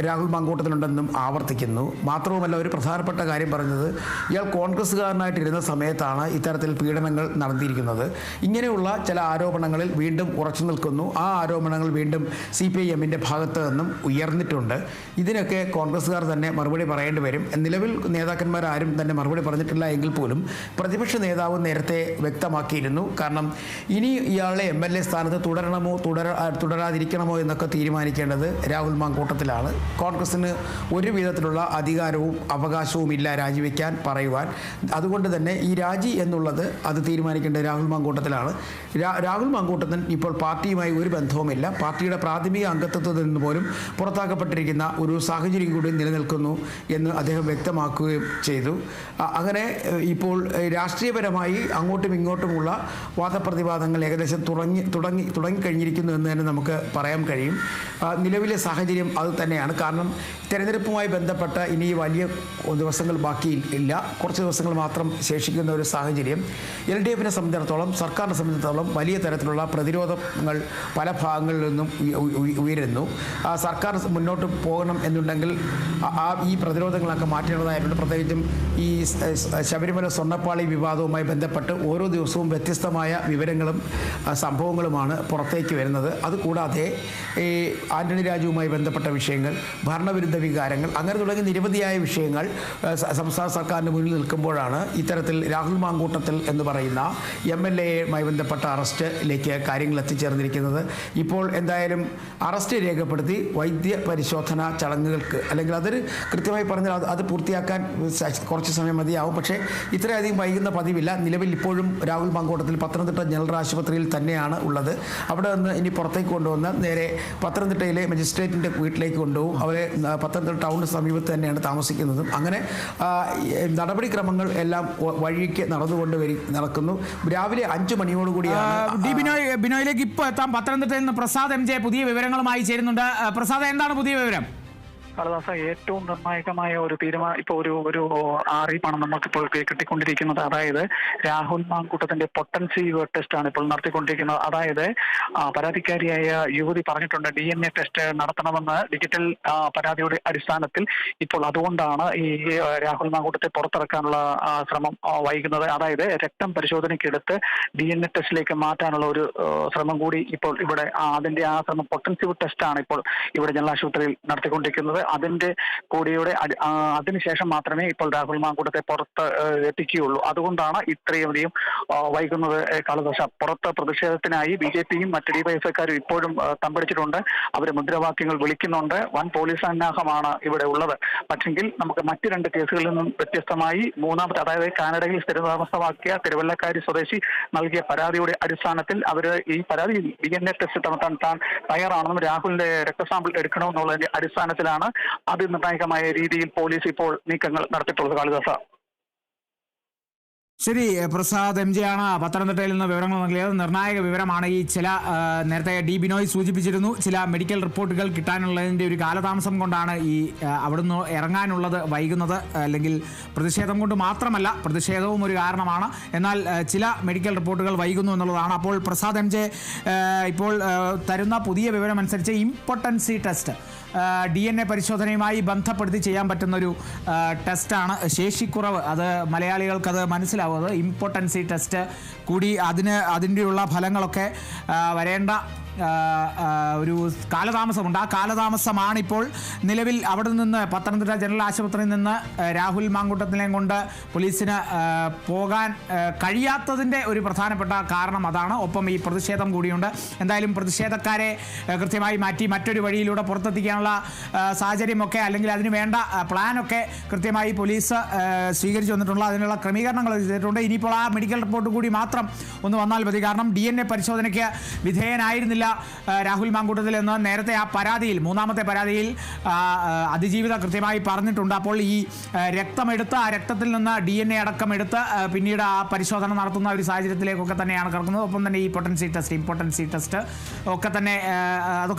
രാഹുൽ മാങ്കൂട്ടത്തിലുണ്ടെന്നും ആവർത്തിക്കുന്നു. മാത്രവുമല്ല, ഒരു പ്രധാനപ്പെട്ട കാര്യം പറഞ്ഞത്, ഇയാൾ കോൺഗ്രസ്സുകാരനായിട്ടിരുന്ന സമയത്താണ് ഇത്തരത്തിൽ പീഡനങ്ങൾ നടത്തിയിരിക്കുന്നത്. ഇങ്ങനെയുള്ള ചില ആരോപണങ്ങളിൽ വീണ്ടും ഉറച്ചു നിൽക്കുന്നു. ആ ആരോപണങ്ങൾ വീണ്ടും CPIM-ന്റെ ഭാഗത്ത് നിന്നും ഉയർന്നിട്ടുണ്ട്. ഇതിനൊക്കെ കോൺഗ്രസ്സുകാർ തന്നെ മറുപടി പറയേണ്ടി വരും. നിലവിൽ നേതാക്കന്മാരാരും തന്നെ മറുപടി പറഞ്ഞിട്ടില്ല എങ്കിൽ പോലും പ്രതിപക്ഷ നേതാവ് നേരത്തെ വ്യക്തമാക്കിയിരുന്നു. കാരണം ഇനി ഇയാളെ MLA സ്ഥാനത്ത് തുടരണമോ തുടരാതിരിക്കണമോ എന്നൊക്കെ തീരുമാനിക്കേണ്ടത് രാഹുൽ മാങ്കൂട്ടത്തിലാണ്. കോൺഗ്രസിന് ഒരു വിധത്തിലുള്ള അധികാരവും അവകാശവും ഇല്ല രാജിവെക്കാൻ പറയുവാൻ. അതുകൊണ്ട് തന്നെ ഈ രാജി എന്നുള്ളത് അത് തീരുമാനിക്കേണ്ടത് രാഹുൽ മാങ്കൂട്ടത്തിലാണ്. രാഹുൽ മാങ്കൂട്ടത്തിൽ ഇപ്പോൾ പാർട്ടിയുമായി ഒരു ബന്ധവുമില്ല. പാർട്ടിയുടെ പ്രാഥമിക അംഗത്വത്തിൽ നിന്ന് പോലും പുറത്താക്കപ്പെട്ടിരിക്കുന്ന ഒരു സാഹചര്യം കൂടി നിലനിൽക്കുന്നു എന്ന് അദ്ദേഹം വ്യക്തമാക്കുകയും ചെയ്തു. അങ്ങനെ ഇപ്പോൾ രാഷ്ട്രീയപരമായി അങ്ങോട്ടും ഇങ്ങോട്ടുമുള്ള വാദപ്രതിവാദങ്ങൾ ഏകദേശം തുടങ്ങിക്കഴിഞ്ഞിരിക്കുന്നു എന്ന് തന്നെ നമുക്ക് പറയാൻ കഴിയും. നിലവിലെ സാഹചര്യം അത് തന്നെയാണ്. കാരണം തെരഞ്ഞെടുപ്പുമായി ബന്ധപ്പെട്ട് ഇനി വലിയ ദിവസങ്ങൾ ബാക്കിയില്ല, കുറച്ച് ദിവസങ്ങൾ മാത്രം ശേഷിക്കുന്ന ഒരു സാഹചര്യം LDF-നെ സംബന്ധിച്ചിടത്തോളം, സർക്കാരിനെ സംബന്ധിച്ചിടത്തോളം വലിയ തരത്തിലുള്ള പ്രതിരോധങ്ങൾ പല ഭാഗങ്ങളിൽ നിന്നും ഉയരുന്നു. സർക്കാർ മുന്നോട്ട് പോകണം എന്നുണ്ടെങ്കിൽ ഈ പ്രതിരോധങ്ങളൊക്കെ മാറ്റേണ്ടതായിട്ടുണ്ട്. പ്രത്യേകിച്ചും ഈ ശബരിമല സ്വർണ്ണപ്പാളി വിവാദവുമായി ബന്ധപ്പെട്ട് ഓരോ ദിവസവും വ്യത്യസ്തമായ വിവരങ്ങളും സംഭവങ്ങളുമാണ് പുറത്തേക്ക് വരുന്നത്. അതുകൂടാതെ ഈ ആന്റണി രാജുവുമായി ബന്ധപ്പെട്ട വിഷയങ്ങൾ, ഭരണവിരുദ്ധ വികാരങ്ങൾ, അങ്ങനെ തുടങ്ങി നിരവധിയായ വിഷയങ്ങൾ സംസ്ഥാന സർക്കാരിന് മുന്നിൽ നിൽക്കുമ്പോഴാണ് ഇത്തരത്തിൽ രാഹുൽ മാങ്കൂട്ടത്തിൽ എന്ന് പറയുന്ന MLA-യുമായി ബന്ധപ്പെട്ട അറസ്റ്റിലേക്ക് കാര്യങ്ങൾ എത്തിച്ചേർന്നിരിക്കുന്നത്. ഇപ്പോൾ എന്തായാലും അറസ്റ്റ് രേഖപ്പെടുത്തി വൈദ്യ പരിശോധന ചടങ്ങുകൾക്ക്, അല്ലെങ്കിൽ അതൊരു കൃത്യമായി പറഞ്ഞാൽ അത് പൂർത്തിയാക്കാൻ കുറച്ച് സമയം മതിയാവും. പക്ഷേ ഇത്രയധികം വൈകുന്ന പതിവില്ല. നിലവിൽ ഇപ്പോഴും രാഹുൽ മാങ്കൂട്ടത്തിൽ പത്തനംതിട്ട ജനറൽ ആശുപത്രിയിൽ തന്നെയാണ് ഉള്ളത്. അവിടെ നിന്ന് ഇനി പുറത്തേക്ക് കൊണ്ടുവന്ന് നേരെ പത്തനംതിട്ടയിലെ മജിസ്ട്രേറ്റിൻ്റെ വീട്ടിലേക്ക് കൊണ്ടുപോകും. അവരെ പത്തനംതിട്ട ടൗണിന് സമീപത്ത് തന്നെയാണ് താമസിക്കുന്നതും. അങ്ങനെ നടപടിക്രമങ്ങൾ എല്ലാം വഴിക്ക് നടക്കുന്നു. രാവിലെ 5 മണിയോടുകൂടിയാണ് ബിനോയിലേക്ക് ഇപ്പോൾ എത്താം. പത്തനംതിട്ടയിൽ നിന്ന് പ്രസാദ് MJ പുതിയ വിവരങ്ങളുമായി ചേരുന്നുണ്ട്. പ്രസാദ്, എന്താണ് പുതിയ വിവരം? കാളിദാസ, ഏറ്റവും നിർണായകമായ ഒരു തീരുമാനം ഇപ്പോൾ ഒരു അറിയിപ്പാണ് നമുക്കിപ്പോൾ കിട്ടിക്കൊണ്ടിരിക്കുന്നത്. അതായത് രാഹുൽ മാങ്കൂട്ടത്തിന്റെ പൊട്ടൻസി ടെസ്റ്റ് ആണ് ഇപ്പോൾ നടത്തിക്കൊണ്ടിരിക്കുന്നത്. അതായത് പരാതിക്കാരിയായ യുവതി പറഞ്ഞിട്ടുണ്ട് DNA ടെസ്റ്റ് നടത്തണമെന്ന് ഡിജിറ്റൽ പരാതിയുടെ അടിസ്ഥാനത്തിൽ. ഇപ്പോൾ അതുകൊണ്ടാണ് ഈ രാഹുൽ മാങ്കൂട്ടത്തെ പുറത്തിറക്കാനുള്ള ശ്രമം വൈകുന്നത്. അതായത് രക്തം പരിശോധനയ്ക്കെടുത്ത് DNA ടെസ്റ്റിലേക്ക് മാറ്റാനുള്ള ഒരു ശ്രമം കൂടി ഇപ്പോൾ ഇവിടെ അതിന്റെ ആ ശ്രമം പൊട്ടൻസി ടെസ്റ്റാണ് ഇപ്പോൾ ഇവിടെ ജനറൽ ആശുപത്രിയിൽ നടത്തിക്കൊണ്ടിരിക്കുന്നത്. അതിന്റെ കൂടിയുടെ അതിനുശേഷം മാത്രമേ ഇപ്പോൾ രാഹുൽ മാങ്കൂട്ടത്തെ പുറത്ത് എത്തിക്കുകയുള്ളൂ. അതുകൊണ്ടാണ് ഇത്രയധികം വൈകുന്നത്. കാളിദാസ, പുറത്ത് പ്രതിഷേധത്തിനായി BJP-യും മറ്റ് DYFI-ക്കാരും ഇപ്പോഴും തമ്പടിച്ചിട്ടുണ്ട്. അവർ മുദ്രാവാക്യങ്ങൾ വിളിക്കുന്നുണ്ട്. വൻ പോലീസ് സന്നാഹമാണ് ഇവിടെ ഉള്ളത്. പക്ഷെങ്കിൽ നമുക്ക് മറ്റ് 2 കേസുകളിൽ നിന്നും വ്യത്യസ്തമായി മൂന്നാമത്തെ, അതായത് കാനഡയിൽ സ്ഥിരതാമസമാക്കിയ തിരുവല്ലക്കാരി സ്വദേശി നൽകിയ പരാതിയുടെ അടിസ്ഥാനത്തിൽ അവർ ഈ പരാതി DNA ടെസ്റ്റ് നടത്താൻ താൻ തയ്യാറാണെന്നും രാഹുലിന്റെ രക്തസാമ്പിൾ എടുക്കണമെന്നുള്ളതിന്റെ അടിസ്ഥാനത്തിലാണ് അതിനിർണായകമായ രീതിയിൽ പോലീസ് ഇപ്പോൾ നീക്കങ്ങൾ നടത്തിയിട്ടുള്ളത്. കാളിദാസ, ശരി. പ്രസാദ് MJ ആണ് പത്തനംതിട്ടയിൽ നിന്ന് വിവരങ്ങൾ നൽകിയത്. നിർണായക വിവരമാണ്. ഈ ചില നേരത്തെ ബിനോയ് സൂചിപ്പിച്ചിരുന്നു, ചില മെഡിക്കൽ റിപ്പോർട്ടുകൾ കിട്ടാനുള്ളതിൻ്റെ ഒരു കാലതാമസം കൊണ്ടാണ് ഈ അവിടുന്ന് ഇറങ്ങാനുള്ളത് വൈകുന്നത്. അല്ലെങ്കിൽ പ്രതിഷേധം കൊണ്ട് മാത്രമല്ല, പ്രതിഷേധവും ഒരു കാരണമാണ്. എന്നാൽ ചില മെഡിക്കൽ റിപ്പോർട്ടുകൾ വൈകുന്നു എന്നുള്ളതാണ്. അപ്പോൾ പ്രസാദ് MJ ഇപ്പോൾ തരുന്ന പുതിയ വിവരമനുസരിച്ച് ഇമ്പോർട്ടൻസി ടെസ്റ്റ് DNA പരിശോധനയുമായി ബന്ധപ്പെടുത്തി ചെയ്യാൻ പറ്റുന്നൊരു ടെസ്റ്റാണ്. ശേഷിക്കുറവ്, അത് മലയാളികൾക്കത് മനസ്സിലാവുന്നത്. ഇമ്പോർട്ടൻസി ടെസ്റ്റ് കൂടി അതിൻ്റെയുള്ള ഫലങ്ങളൊക്കെ വരേണ്ട ഒരു കാലതാമസമുണ്ട്. ആ കാലതാമസമാണ് ഇപ്പോൾ നിലവിൽ അവിടെ നിന്ന് പത്തനംതിട്ട ജനറൽ ആശുപത്രിയിൽ നിന്ന് രാഹുൽ മാങ്കൂട്ടത്തിനെയും കൊണ്ട് പോലീസിന് പോകാൻ കഴിയാത്തതിൻ്റെ ഒരു പ്രധാനപ്പെട്ട കാരണം അതാണ്. ഒപ്പം ഈ പ്രതിഷേധം കൂടിയുണ്ട്. എന്തായാലും പ്രതിഷേധക്കാരെ കൃത്യമായി മാറ്റി മറ്റൊരു വഴിയിലൂടെ പുറത്തെത്തിക്കാനുള്ള സാഹചര്യമൊക്കെ, അല്ലെങ്കിൽ അതിന് വേണ്ട പ്ലാനൊക്കെ കൃത്യമായി പോലീസ് സ്വീകരിച്ചു വന്നിട്ടുള്ള അതിനുള്ള ക്രമീകരണങ്ങൾ ചെയ്തിട്ടുണ്ട്. ഇനിയിപ്പോൾ ആ മെഡിക്കൽ റിപ്പോർട്ട് കൂടി മാത്രം ഒന്ന് വന്നാൽ മതി. കാരണം DNA പരിശോധനയ്ക്ക് വിധേയനായിരുന്നില്ല രാഹുൽ മാങ്കൂട്ടത്തിൽ എന്ന് നേരത്തെ ആ പരാതിയിൽ, മൂന്നാമത്തെ പരാതിയിൽ അതിജീവിത കൃത്യമായി പറഞ്ഞിട്ടുണ്ട്. അപ്പോൾ ഈ രക്തമെടുത്ത് ആ രക്തത്തിൽ നിന്ന് DNA അടക്കം എടുത്ത് പിന്നീട് ആ പരിശോധന നടത്തുന്ന ഒരു സാഹചര്യത്തിലേക്കൊക്കെ തന്നെയാണ് കിടക്കുന്നത്. ഒപ്പം തന്നെ ഈ ഇമ്പോർട്ടൻസി ടെസ്റ്റ് ഒക്കെ തന്നെ അതൊക്കെ